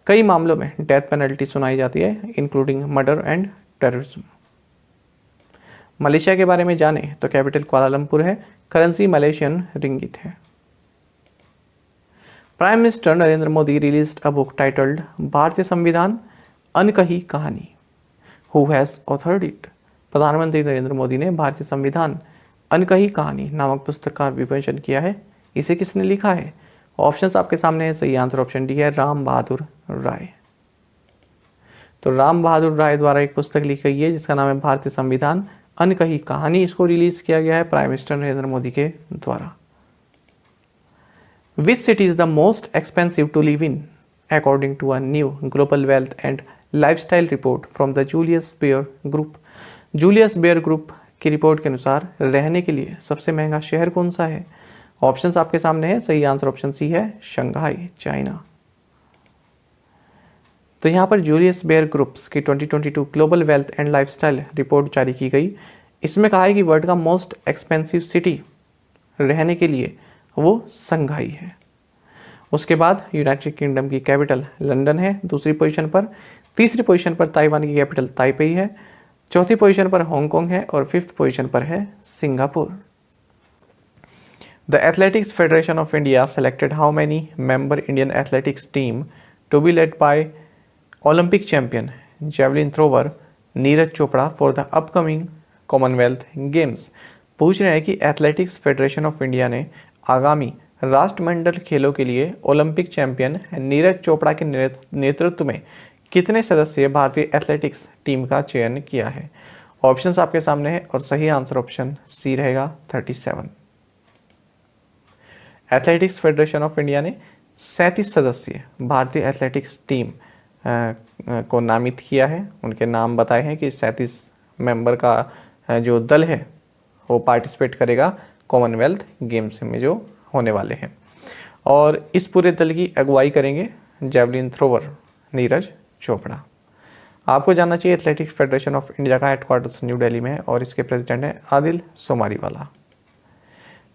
कई मामलों में डेथ पेनल्टी सुनाई जाती है including murder and terrorism. Malaysia के बारे में जाने तो कैपिटल कुआलालंपुर है, करेंसी मलेशियन रिंगिट है। Prime minister Narendra Modi released a book titled भारतीय संविधान अनकही कहानी। Who has authored it? प्रधानमंत्री नरेंद्र मोदी ने भारतीय संविधान अनकही कहानी नामक पुस्तक का विमोचन किया है। इसे किसने लिखा है? ऑप्शंस आपके सामने है। सही आंसर ऑप्शन डी है, राम बहादुर राय। तो राम बहादुर राय द्वारा एक पुस्तक लिखी गई है जिसका नाम है भारतीय संविधान अनकही कहानी। इसको रिलीज किया गया है प्राइम मिनिस्टर नरेंद्र मोदी के द्वारा। Which city is the most expensive to live in according to a new global wealth and lifestyle report from the Julius Baer group? Julius Baer group की रिपोर्ट के अनुसार रहने के लिए सबसे महंगा शहर कौन सा है? ऑप्शंस आपके सामने है। सही आंसर ऑप्शन सी है, शंघाई, चाइना। तो यहाँ पर जूलियस बेयर ग्रुप्स की 2022 global wealth and lifestyle report जारी की गई। इसमें कहा है कि वर्ल्ड का मोस्ट एक्सपेंसिव सिटी रहने के लिए वो संघाई है। उसके बाद यूनाइटेड किंगडम की कैपिटल लंदन है दूसरी पोजीशन पर। तीसरी पोजीशन पर ताइवान की कैपिटल ताइपेई है। चौथी पोजीशन पर हांगकांग है और फिफ्थ पोजीशन पर है Singapore. The athletics federation of India selected how many member Indian athletics team to be led by Olympic champion javelin thrower Neeraj Chopra for the upcoming Commonwealth Games. पूछ रहे हैं कि एथलेटिक्स फेडरेशन ऑफ इंडिया ने आगामी राष्ट्रमंडल खेलों के लिए ओलंपिक चैंपियन नीरज चोपड़ा के नेतृत्व में कितने सदस्यीय भारतीय एथलेटिक्स टीम का चयन किया है। ऑप्शंस आपके सामने है और सही आंसर ऑप्शन सी रहेगा 37। एथलेटिक्स फेडरेशन ऑफ इंडिया ने 37 सदस्यीय भारतीय एथलेटिक्स टीम को नामित किया है। उनके नाम बताए हैं कि 37 मेंबर का जो दल है वो पार्टिसिपेट करेगा कॉमनवेल्थ गेम्स में जो होने वाले हैं। और इस पूरे दल की अगुवाई करेंगे जेवलिन थ्रोवर नीरज चोपड़ा। आपको जानना चाहिए एथलेटिक्स फेडरेशन ऑफ इंडिया का हेडक्वार्टर्स न्यू दिल्ली में है और इसके प्रेसिडेंट हैं आदिल सोमारीवाला।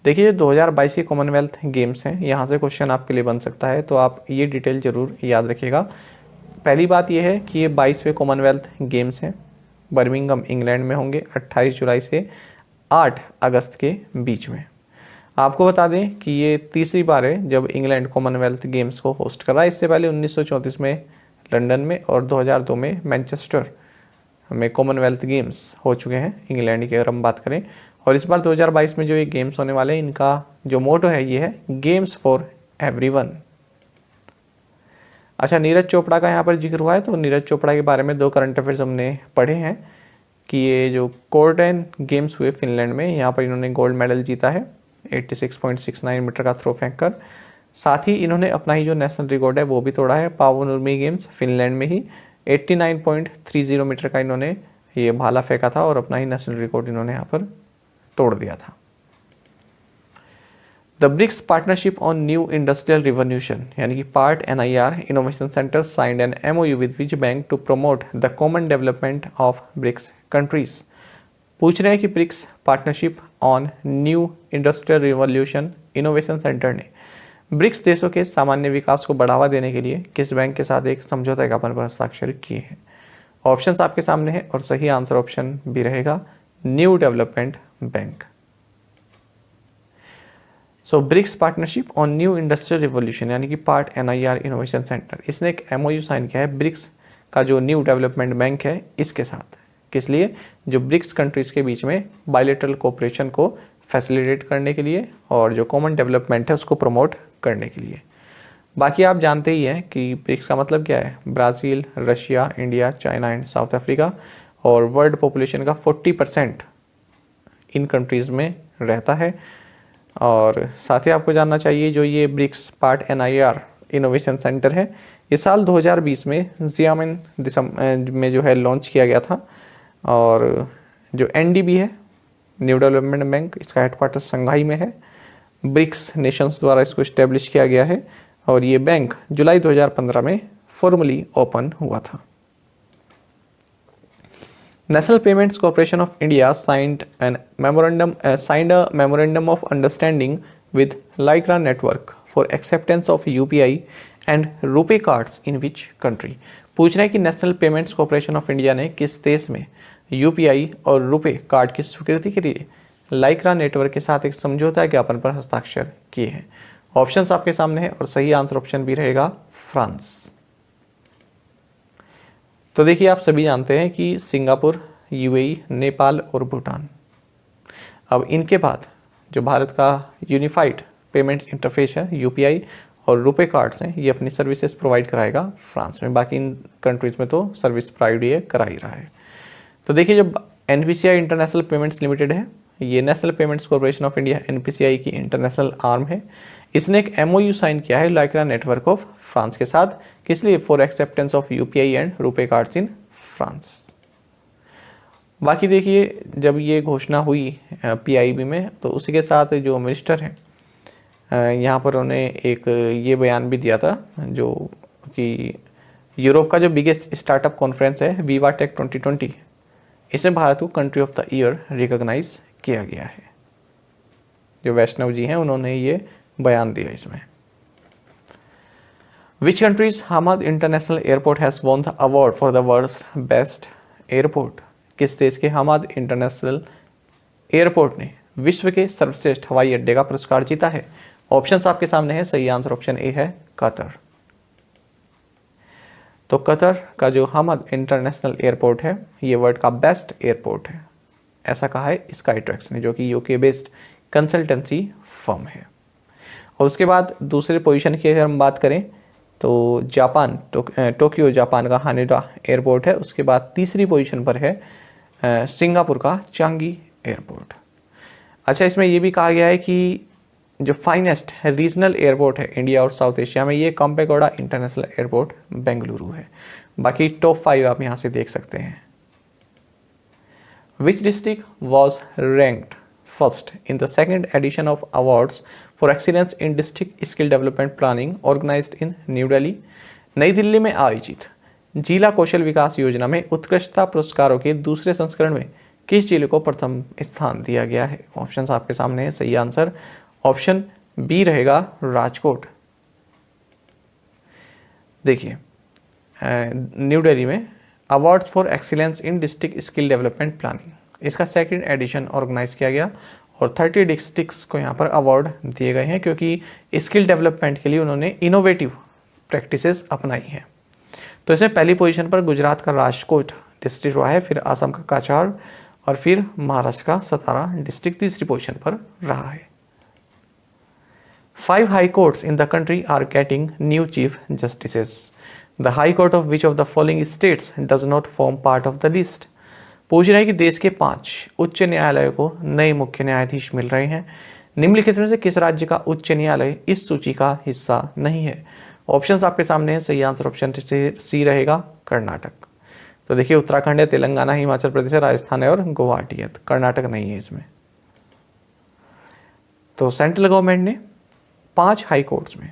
देखिए 2022 के कॉमनवेल्थ गेम्स हैं, यहाँ से क्वेश्चन आपके लिए बन सकता है, तो आप ये डिटेल जरूर याद रखिएगा। पहली बात यह है कि ये 22वें कॉमनवेल्थ गेम्स हैं, बर्मिंघम इंग्लैंड में होंगे 28 जुलाई से 8 अगस्त के बीच में। आपको बता दें कि ये तीसरी बार है जब इंग्लैंड कॉमनवेल्थ गेम्स को होस्ट कर रहा है। इससे पहले 1934 में लंदन में और 2002 में मैनचेस्टर में कॉमनवेल्थ गेम्स हो चुके हैं इंग्लैंड की अगर हम बात करें। और इस बार 2022 में जो ये गेम्स होने वाले हैं इनका जो मोटो है ये है गेम्स फॉर एवरीवन। अच्छा, नीरज चोपड़ा का यहाँ पर जिक्र हुआ है, तो नीरज चोपड़ा के बारे में 2 करंट अफेयर्स हमने पढ़े हैं कि ये जो कोर्टेन गेम्स हुए फिनलैंड में, यहाँ पर इन्होंने गोल्ड मेडल जीता है 86.69 मीटर का थ्रो फेंक कर। साथ ही इन्होंने अपना ही जो नेशनल रिकॉर्ड है वो भी तोड़ा है पावनुर्मी गेम्स फिनलैंड में ही 89.30 मीटर का इन्होंने ये भाला फेंका था और अपना ही नेशनल रिकॉर्ड इन्होंने यहाँ पर तोड़ दिया था। The BRICS partnership on new industrial revolution यानी कि part NIR innovation centre signed an MOU with which bank to promote the common development of BRICS countries. पूछ रहे हैं कि BRICS partnership on new industrial revolution innovation centre ने BRICS देशों के सामान्य विकास को बढ़ावा देने के लिए किस बैंक के साथ एक समझौता ज्ञापन पर हस्ताक्षर किए हैं। ऑप्शंस आपके सामने है और सही आंसर ऑप्शन भी रहेगा new development bank. So BRICS partnership on new industrial revolution यानी कि पार्ट NIR इनोवेशन सेंटर, इसने एक MOU साइन किया है ब्रिक्स का जो न्यू डेवलपमेंट बैंक है इसके साथ। किस लिए? जो ब्रिक्स कंट्रीज के बीच में बायलैटरल कोऑपरेशन को फैसिलिटेट करने के लिए और जो कॉमन डेवलपमेंट है उसको प्रमोट करने के लिए। बाकी आप जानते ही हैं कि ब्रिक्स का मतलब क्या है। Brazil, Russia, India, China and south Africa, और वर्ल्ड पॉपुलेशन का 40% इन कंट्रीज़ में रहता है। और साथ ही आपको जानना चाहिए जो ये BRICS part NIR innovation centre है ये साल 2020 में ज़ियामिन में जो है लॉन्च किया गया था। और जो NDB है न्यू डेवलपमेंट बैंक, इसका हेडक्वार्टर संघाई में है। ब्रिक्स नेशंस द्वारा इसको इस्टेब्लिश किया गया है और ये बैंक जुलाई 2015 में फॉर्मली ओपन हुआ था। National payments corporation of India signed a memorandum of understanding with Lycra network for acceptance of UPI and RuPay cards in which country. पूछ रहे हैं कि national payments corporation of India ने किस देश में UPI और रुपे कार्ड की स्वीकृति के लिए लाइक्रा नेटवर्क के साथ एक समझौता ज्ञापन पर हस्ताक्षर किए हैं। ऑप्शंस आपके सामने है और सही आंसर ऑप्शन भी रहेगा फ्रांस। तो देखिए आप सभी जानते हैं कि सिंगापुर, UAE, नेपाल और भूटान, अब इनके बाद जो भारत का यूनिफाइड पेमेंट इंटरफेस है UPI और रुपे कार्ड्स हैं ये अपनी सर्विसेज प्रोवाइड कराएगा फ्रांस में। बाकी इन कंट्रीज में तो सर्विस प्रोवाइड ये करा ही रहा है। तो देखिए जो NPCI इंटरनेशनल पेमेंट्स लिमिटेड है ये national payments corporation of India NPCI की इंटरनेशनल आर्म है। इसने एक MOU साइन किया है लाइक्रा नेटवर्क ऑफ फ्रांस के साथ। किस लिए? For acceptance of UPI and RuPay cards in France. बाकी देखिए जब ये घोषणा हुई PIB में तो उसी के साथ जो मिनिस्टर हैं यहाँ पर उन्होंने एक ये बयान भी दिया था जो कि यूरोप का जो बिगेस्ट स्टार्टअप कॉन्फ्रेंस है विवा टेक 2020 इसमें भारत को country of the year recognise किया गया है। जो वैष्णव जी हैं उन्होंने ये बयान दिया इसमें। Which countries Hamad international airport has won the award for the world's best airport? किस देश के हमद इंटरनेशनल एयरपोर्ट ने विश्व के सर्वश्रेष्ठ हवाई अड्डे का पुरस्कार जीता है? ऑप्शंस आपके सामने है। सही आंसर ऑप्शन ए है कतर। तो कतर का जो हमद इंटरनेशनल एयरपोर्ट है ये वर्ल्ड का बेस्ट एयरपोर्ट है, ऐसा कहा है स्काईट्रैक्स ने, जो कि यूके बेस्ड कंसल्टेंसी फर्म है। और उसके बाद दूसरे पोजीशन की अगर हम बात करें तो जापान, टोक्यो जापान का हानेडा एयरपोर्ट है। उसके बाद तीसरी पोजीशन पर है सिंगापुर का चांगी एयरपोर्ट। अच्छा, इसमें ये भी कहा गया है कि जो फाइनेस्ट रीजनल एयरपोर्ट है इंडिया और साउथ एशिया में, ये काम्पेगौड़ा इंटरनेशनल एयरपोर्ट बेंगलुरु है। बाकी टॉप 5 आप यहाँ से देख सकते हैं। Which district was ranked first in the second edition of awards for excellence in district skill development planning organised in new Delhi? नई दिल्ली में आयोजित जिला कौशल विकास योजना में उत्कृष्टता पुरस्कारों के दूसरे संस्करण में किस जिले को प्रथम स्थान दिया गया है? ऑप्शंस आपके सामने है। सही आंसर ऑप्शन बी रहेगा राजकोट। देखिए, न्यू दिल्ली में awards for excellence in district skill development planning, इसका सेकंड एडिशन ऑर्गेनाइज किया गया और 30 डिस्ट्रिक्ट्स को यहाँ पर अवार्ड दिए गए हैं, क्योंकि स्किल डेवलपमेंट के लिए उन्होंने इनोवेटिव प्रैक्टिसेस अपनाई हैं। तो इसमें पहली पोजीशन पर गुजरात का राजकोट डिस्ट्रिक्ट रहा है, फिर असम का काचार और फिर महाराष्ट्र का सतारा डिस्ट्रिक्ट तीसरी पोजीशन पर रहा है। 5 high courts in the country are getting new chief justices. The high court of which of the following states does not form part of the list? पूछ रहे हैं कि देश के 5 उच्च न्यायालयों को नए मुख्य न्यायाधीश मिल रहे हैं, निम्नलिखित में से किस राज्य का उच्च न्यायालय इस सूची का हिस्सा नहीं है? ऑप्शंस आपके सामने है। सही आंसर ऑप्शन सी रहेगा कर्नाटक। तो देखिए, उत्तराखंड है, तेलंगाना, हिमाचल प्रदेश है, राजस्थान है और गुवाहाटी है। कर्नाटक नहीं है इसमें। तो सेंट्रल गवर्नमेंट ने 5 हाई कोर्ट्स में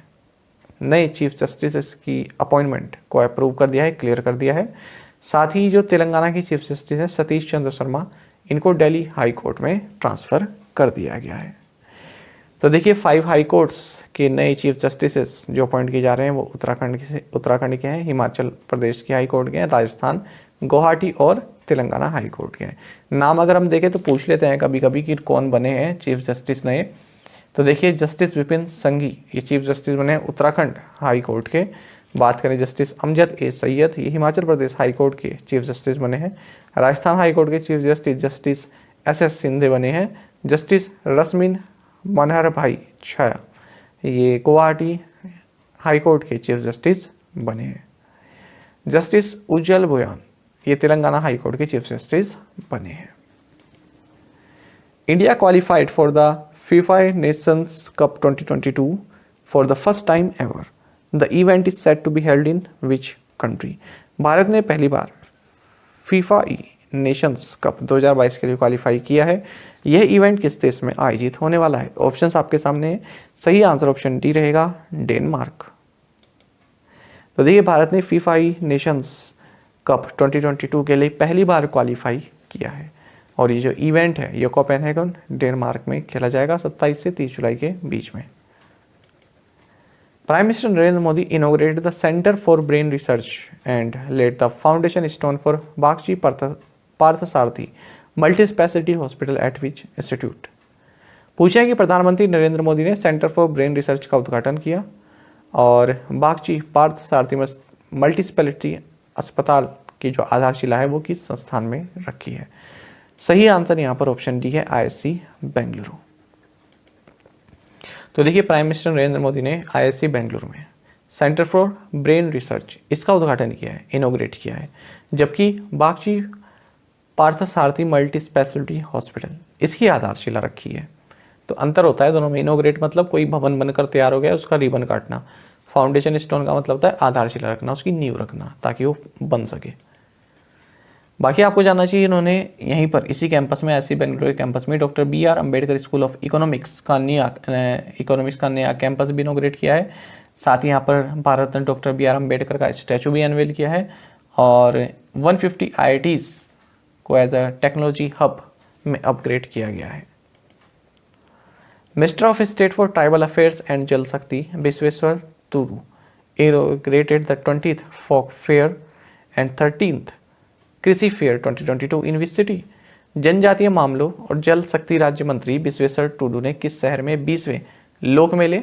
नए चीफ जस्टिस की अपॉइंटमेंट को अप्रूव कर दिया है, क्लियर कर दिया है। साथ ही जो तेलंगाना की चीफ जस्टिस है सतीश चंद्र शर्मा, इनको दिल्ली हाई कोर्ट में ट्रांसफ़र कर दिया गया है। तो देखिए, 5 हाई कोर्ट्स के नए चीफ जस्टिस जो अपॉइंट किए जा रहे हैं वो उत्तराखंड के हैं, हिमाचल प्रदेश के हाई कोर्ट के हैं, राजस्थान, गुवाहाटी और तेलंगाना हाई कोर्ट के हैं। नाम अगर हम देखें तो पूछ लेते हैं कभी कभी कि कौन बने हैं चीफ जस्टिस नए। तो देखिए, जस्टिस विपिन संघी ये चीफ जस्टिस बने हैं उत्तराखंड हाई कोर्ट के। बात करें जस्टिस अमजद ए सैयद, ये हिमाचल प्रदेश हाई कोर्ट के चीफ जस्टिस बने हैं। राजस्थान हाई कोर्ट के चीफ जस्टिस एस सिंधे बने हैं। जस्टिस रश्मिन मनहर भाई छाया ये गुवाहाटी हाई कोर्ट के चीफ जस्टिस बने हैं। जस्टिस उज्जवल भुयान ये तेलंगाना हाई कोर्ट के चीफ जस्टिस बने हैं। India qualified for the FIFA Nations Cup 2022 for the first time ever. The event is set to be held in which country? Bharat ने पहली बार FIFA Nations cup 2022 के लिए क्वालिफाई किया है। यह इवेंट किस देश में आयोजित होने वाला है? ऑप्शंस आपके सामने है। सही आंसर ऑप्शन डी रहेगा डेनमार्क। तो देखिए, भारत ने FIFA नेशंस कप 2022 के लिए पहली बार क्वालिफाई किया है और ये जो इवेंट है ये कोपेनहेगन डेनमार्क में खेला जाएगा 27 से 30 जुलाई के बीच में। Prime minister Narendra Modi inaugurated the centre for brain research and laid the foundation stone for Bagchi Parthasarathy multi speciality hospital at which institute? पूछा है कि प्रधानमंत्री नरेंद्र मोदी ने सेंटर फॉर ब्रेन रिसर्च का उद्घाटन किया और बागची पार्थसारथी मल्टी स्पेशलिटी अस्पताल की जो आधारशिला है वो किस संस्थान में रखी है? सही आंसर यहाँ पर ऑप्शन डी है IISc बेंगलुरु। तो देखिए, प्राइम मिनिस्टर नरेंद्र मोदी ने IISc बेंगलुरु में सेंटर फॉर ब्रेन रिसर्च इसका उद्घाटन किया है, इनोग्रेट किया है, जबकि Bagchi Parthasarathy multi speciality hospital इसकी आधारशिला रखी है। तो अंतर होता है दोनों में। इनोग्रेट मतलब कोई भवन बनकर तैयार हो गया उसका रिबन काटना, फाउंडेशन स्टोन का मतलब होता है आधारशिला रखना, उसकी नींव रखना ताकि वो बन सके। बाकी आपको जानना चाहिए, इन्होंने यहीं पर इसी कैंपस में IISc बेंगलुरु कैंपस में doctor BR Ambedkar school of economics का नया कैंपस भी इनोग्रेट किया है। साथ ही यहाँ पर भारत रत्न डॉक्टर BR अम्बेडकर का स्टैचू भी अनवेल किया है और 150 IITs को एज अ टेक्नोलॉजी हब में अपग्रेड किया गया है। Minister of state for tribal affairs and Jal शक्ति विश्वेश्वर तुरु inaugurated the 20th folk fair and 13th कृषि फेयर 2022 इन विच सिटी। जनजातीय मामलों और जल शक्ति राज्य मंत्री विश्वेश्वर टुडू ने किस शहर में 20वें लोक मेले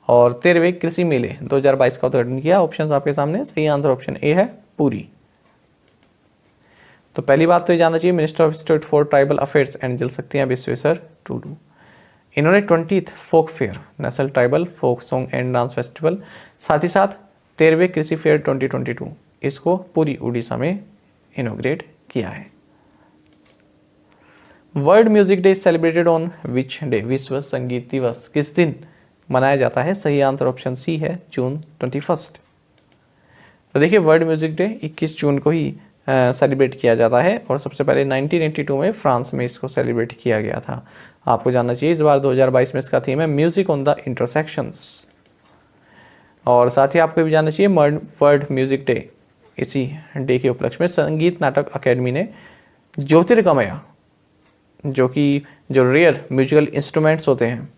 और 13वें कृषि मेले 2022 का उद्घाटन किया? ऑप्शन आपके सामने, सही आंसर ऑप्शन ए है पुरी। तो पहली बात तो ये जानना चाहिए, minister of state for tribal affairs and Jal Shakti हैं विश्वेश्वर टुडू। इन्होंने 20th folk fair, national tribal folk song and dance festival, साथ ही साथ 13वें कृषि फेयर 2022 इसको पूरी उड़ीसा में इनोग्रेट किया है। World music day celebrated on which day? विश्व संगीत दिवस किस दिन मनाया जाता है? सही आंसर ऑप्शन सी है जून 21। तो देखिए वर्ल्ड म्यूजिक डे 21 जून को ही सेलिब्रेट किया जाता है और सबसे पहले 1982 में फ्रांस में इसको सेलिब्रेट किया गया था। आपको जानना चाहिए इस बार 2022 में इसका थीम है म्यूजिक ऑन द इंटरसेक्शंस। और साथ ही आपको भी जानना चाहिए वर्ल्ड म्यूजिक डे, इसी डे के उपलक्ष्य में संगीत नाटक अकेडमी ने ज्योतिर्गमय, जो रेयर म्यूजिकल इंस्ट्रूमेंट्स होते हैं,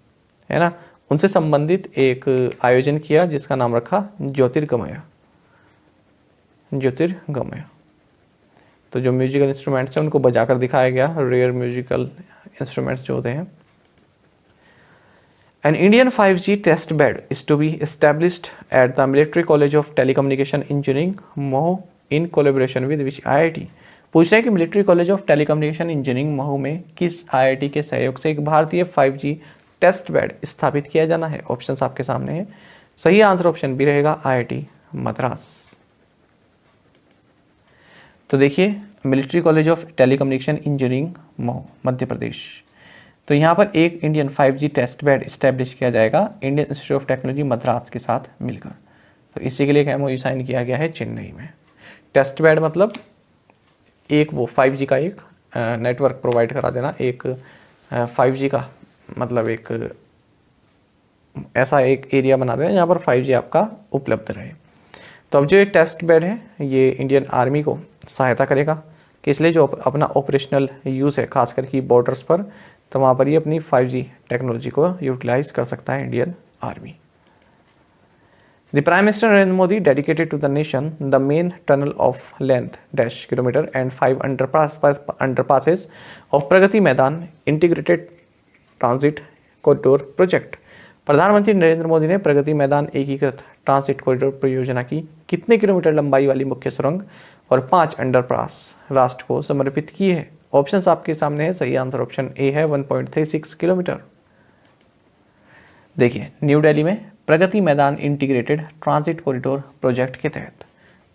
है ना, उनसे संबंधित एक आयोजन किया जिसका नाम रखा ज्योतिर्गमय। तो जो म्यूजिकल इंस्ट्रूमेंट्स हैं उनको बजाकर दिखाया गया, रेयर म्यूजिकल इंस्ट्रूमेंट्स जो होते हैं। An Indian 5G test bed is to be established at the Military College of Telecommunication Engineering, Mhow in collaboration with which IIT? पूछ रहे हैं कि military college of telecommunication engineering Mhow में किस IIT के सहयोग से एक भारतीय 5G टेस्ट बेड स्थापित किया जाना है? ऑप्शंस आपके सामने हैं, सही आंसर ऑप्शन बी रहेगा IIT मद्रास। तो देखिए military college of telecommunication engineering Mhow Madhya Pradesh, तो यहाँ पर एक Indian 5G test bed establish किया जाएगा Indian institute of technology Madras के साथ मिलकर। तो इसी के लिए एक MOU साइन किया गया है चेन्नई में। टेस्ट बेड मतलब एक वो 5G का एक नेटवर्क प्रोवाइड करा देना, एक 5G का मतलब एक ऐसा एक एरिया बना देना जहाँ पर 5G आपका उपलब्ध रहे। तो अब जो ये टेस्ट बेड है ये इंडियन आर्मी को सहायता करेगा कि इसलिए जो अपना ऑपरेशनल यूज़ है खासकर की बॉर्डर्स पर, तो वहाँ पर ये अपनी 5G टेक्नोलॉजी को यूटिलाइज कर सकता है Indian army. The prime minister Narendra Modi dedicated to the nation the main tunnel of length dash kilometre and 5 underpasses of Pragati Maidan integrated transit corridor project. प्रधानमंत्री नरेंद्र मोदी ने प्रगति मैदान एकीकृत ट्रांजिट कॉरिडोर परियोजना की कितने किलोमीटर लंबाई वाली मुख्य सुरंग और 5 अंडरपास राष्ट्र को समर्पित की है? ऑप्शंस आपके सामने है, सही आंसर ऑप्शन ए है 1.36 किलोमीटर। देखिए न्यू दिल्ली में प्रगति Maidan integrated transit corridor project के तहत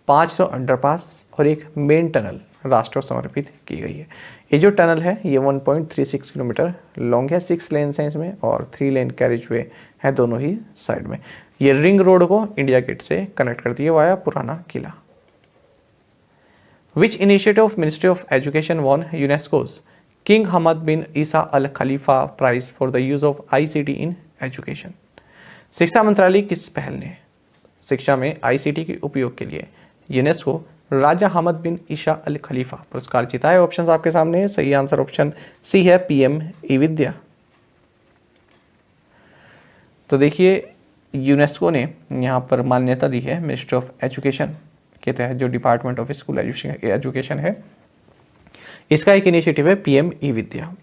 500 अंडरपास और एक मेन टनल राष्ट्र को समर्पित की गई है। ये जो टनल है ये 1.36 किलोमीटर लॉन्ग है, 6 लेन है इसमें और 3 लेन कैरिज वे है दोनों ही साइड में। ये रिंग रोड को इंडिया गेट से कनेक्ट करती है वाया पुराना किला। Which initiative of Ministry of Education won UNESCO's King Hamad bin Isa Al Khalifa Prize for the use of ICT in education? शिक्षा मंत्रालय किस पहल ने शिक्षा में ICT के उपयोग के लिए यूनेस्को राजा हमद बिन ईसा अल खलीफा पुरस्कार जीता है? ऑप्शन आपके सामने है, सही आंसर ऑप्शन सी है PM ई विद्या। तो देखिए यूनेस्को ने यहाँ पर मान्यता दी है मिनिस्ट्री ऑफ एजुकेशन के तहत, जो डिपार्टमेंट ऑफ स्कूल एजुकेशन है, इसका एक इनिशिएटिव है PM ई विद्या।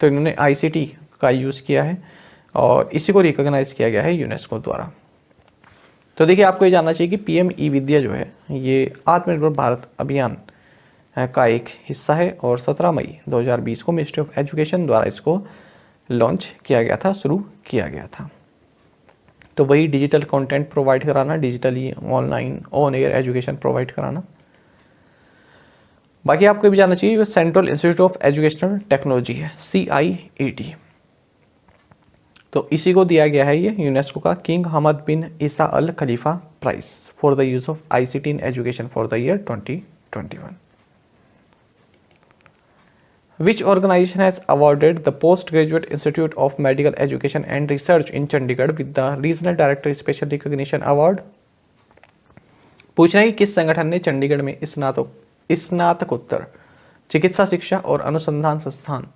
तो इन्होंने ICT का यूज़ किया है और इसी को रिकॉग्नाइज किया गया है यूनेस्को द्वारा। तो देखिए आपको ये जानना चाहिए कि PM ई विद्या जो है ये आत्मनिर्भर भारत अभियान का एक हिस्सा है और 17 मई 2020 को मिनिस्ट्री ऑफ एजुकेशन द्वारा इसको लॉन्च किया गया था, शुरू किया गया था। तो वही डिजिटल कंटेंट प्रोवाइड कराना, digitally online on air education provide कराना। बाकी आपको भी जानना चाहिए central institute of educational technology है CIET। तो इसी को दिया गया है ये यूनेस्को का King Hamad bin Isa Al Khalifa prize for the use of ICT in education for the year 2021। Which organization has awarded the Postgraduate Institute of Medical Education and Research in Chandigarh with the Regional Director Special Recognition Award? पूछना है कि किस संगठन ने चंडीगढ़ में स्नातकोत्तर चिकित्सा शिक्षा और अनुसंधान संस्थान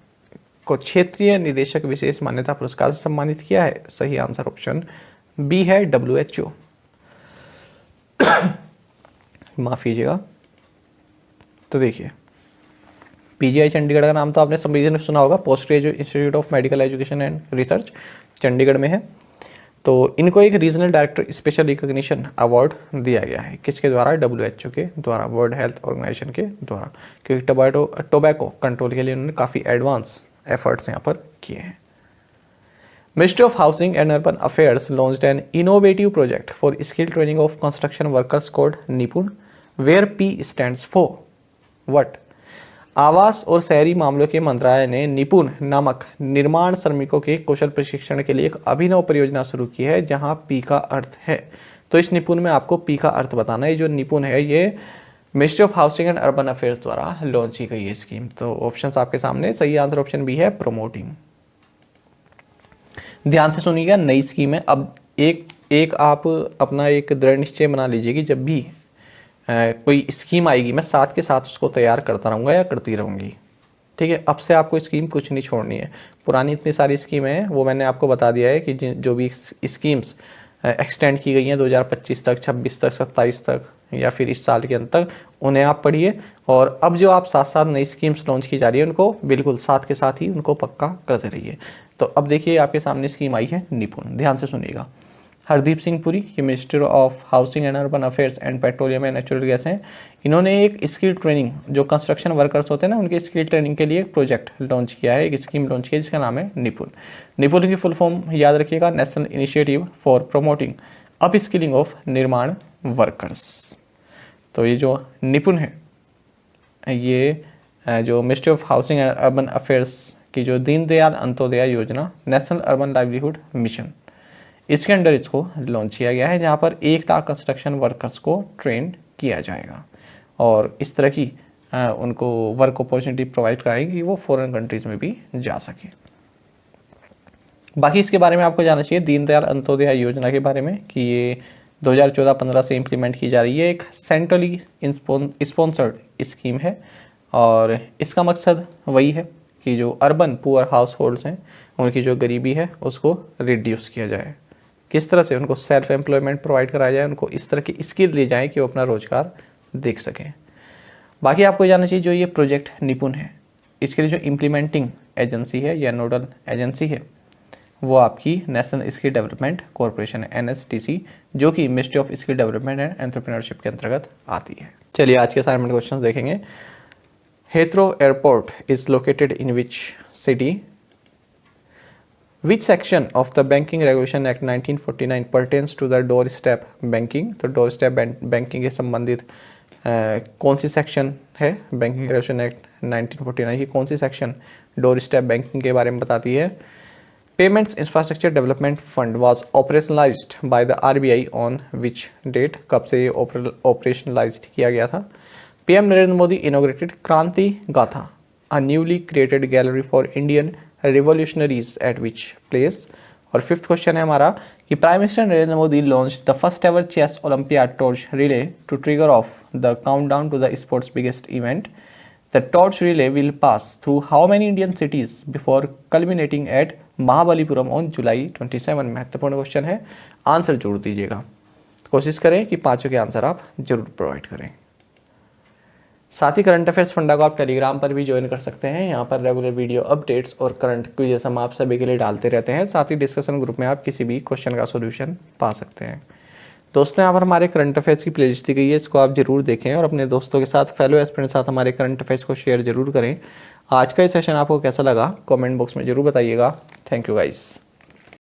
को क्षेत्रीय निदेशक विशेष मान्यता पुरस्कार से सम्मानित किया है? सही आंसर ऑप्शन बी है, WHO। माफ कीजिएगा। तो देखिए, PGI चंडीगढ़ का नाम तो आपने सभी ने सुना होगा, post graduate institute of medical education and research, Chandigarh में है। तो इनको एक regional director special recognition award दिया गया है, किसके द्वारा? WHO के द्वारा, वर्ल्ड हेल्थ ऑर्गेनाइजेशन के द्वारा, क्योंकि टोबैको कंट्रोल के लिए उन्होंने काफ़ी एडवांस एफर्ट्स यहाँ पर किए हैं। Ministry of Housing and Urban Affairs launched an innovative project for skill training of construction workers called Nipun, where P stands for what? आवास और शहरी मामलों के मंत्रालय ने निपुण नामक निर्माण श्रमिकों के कौशल प्रशिक्षण के लिए एक अभिनव परियोजना शुरू की है, जहां P का अर्थ है। तो इस निपुण में आपको P का अर्थ बताना है। जो निपुण है ये ministry of housing and urban affairs द्वारा लॉन्च की गई है स्कीम। तो ऑप्शंस आपके सामने, सही आंसर ऑप्शन बी है, प्रमोटिंग। ध्यान से सुनिएगा, नई स्कीम है। अब एक आप अपना एक दृढ़ निश्चय बना लीजिए कि जब भी कोई स्कीम आएगी मैं साथ के साथ उसको तैयार करता रहूँगा या करती रहूँगी। ठीक है, अब से आपको स्कीम कुछ नहीं छोड़नी है। पुरानी इतनी सारी स्कीमें हैं वो मैंने आपको बता दिया है कि जो भी स्कीम्स एक्सटेंड की गई हैं 2025 तक, 26 तक, 27 तक या फिर इस साल के अंत तक, उन्हें आप पढ़िए। और अब जो आप साथ साथ नई स्कीम्स लॉन्च की जा रही है उनको बिल्कुल साथ के साथ ही उनको पक्का करते रहिए। तो अब देखिए आपके सामने स्कीम आई है निपुण, ध्यान से सुनिएगा। हरदीप सिंह पुरी, ये minister of housing and urban affairs and petroleum and natural gas हैं। इन्होंने एक स्किल ट्रेनिंग, जो कंस्ट्रक्शन वर्कर्स होते हैं ना, उनके स्किल ट्रेनिंग के लिए एक प्रोजेक्ट लॉन्च किया है, एक स्कीम लॉन्च की है जिसका नाम है निपुण। निपुण की फुल फॉर्म याद रखिएगा, national initiative for promoting up skilling of निर्माण वर्कर्स। तो ये जो निपुण है, ये जो ministry of housing and urban affairs की जो दीनदयाल अंत्योदय योजना, नेशनल अर्बन लाइवलीहुड मिशन, इसके अंडर इसको लॉन्च किया गया है, जहाँ पर 1 लाख कंस्ट्रक्शन वर्कर्स को ट्रेन किया जाएगा और इस तरह की उनको वर्क अपॉर्चुनिटी प्रोवाइड कराएगी कि वो फॉरेन कंट्रीज में भी जा सके। बाकी इसके बारे में आपको जानना चाहिए दीनदयाल अंत्योदय योजना के बारे में कि ये 2014-15 से इम्प्लीमेंट की जा रही है। एक सेंट्रली स्पॉन्सर्ड स्कीम है और इसका मकसद वही है कि जो अर्बन पुअर हाउस होल्ड्स हैं उनकी जो गरीबी है उसको रिड्यूस किया जाए। किस तरह से? उनको सेल्फ एम्प्लॉयमेंट प्रोवाइड कराया जाए, उनको इस तरह की स्किल दी जाए कि वो अपना रोजगार देख सकें। बाकी आपको जानना चाहिए जो ये प्रोजेक्ट निपुण है, इसके लिए जो इम्प्लीमेंटिंग एजेंसी है या नोडल एजेंसी है वो आपकी नेशनल स्किल डेवलपमेंट कॉरपोरेशन है, NSTC, जो कि ministry of skill development and entrepreneurship के अंतर्गत आती है। चलिए आज के असाइनमेंट क्वेश्चन देखेंगे। Heathrow airport is located in which city? Which section of the Banking Regulation Act 1949 pertains to the doorstep banking? तो doorstep banking के संबंधित कौन सी सेक्शन है बैंकिंग रेगुलेशन एक्ट 1949 की? कौन सी सेक्शन डोरस्टेप बैंकिंग के बारे में बताती है? Payments infrastructure development fund was operationalised by the RBI on which date? कब से ये ऑपरेशनलाइज्ड किया गया था? PM Narendra Modi inaugurated Kranti Gatha, a newly created gallery for Indian revolutionaries at which place? और 5th क्वेश्चन है हमारा कि prime minister Narendra Modi launch the first ever chess olympiad torch relay to trigger off the countdown to the sports biggest event. The torch relay will pass through how many Indian cities before culminating at Mahabalipuram on July 27? महत्वपूर्ण question है, answer जरूर दीजिएगा। कोशिश करें कि 5 के answer आप जरूर प्रोवाइड करें। साथ ही करंट अफेयर्स फंडा को आप टेलीग्राम पर भी ज्वाइन कर सकते हैं। यहाँ पर रेगुलर वीडियो अपडेट्स और करंट क्विज़ हम आप सभी के लिए डालते रहते हैं। साथ ही डिस्कशन ग्रुप में आप किसी भी क्वेश्चन का सॉल्यूशन पा सकते हैं। दोस्तों, यहाँ पर हमारे करंट अफेयर्स की प्लेलिस्ट दी गई है, इसको आप जरूर देखें और अपने दोस्तों के साथ, फेलो एस्पिरेंट के साथ हमारे करंट अफेयर्स को शेयर जरूर करें। आज का ये सेशन आपको कैसा लगा कमेंट बॉक्स में जरूर बताइएगा। Thank you guys.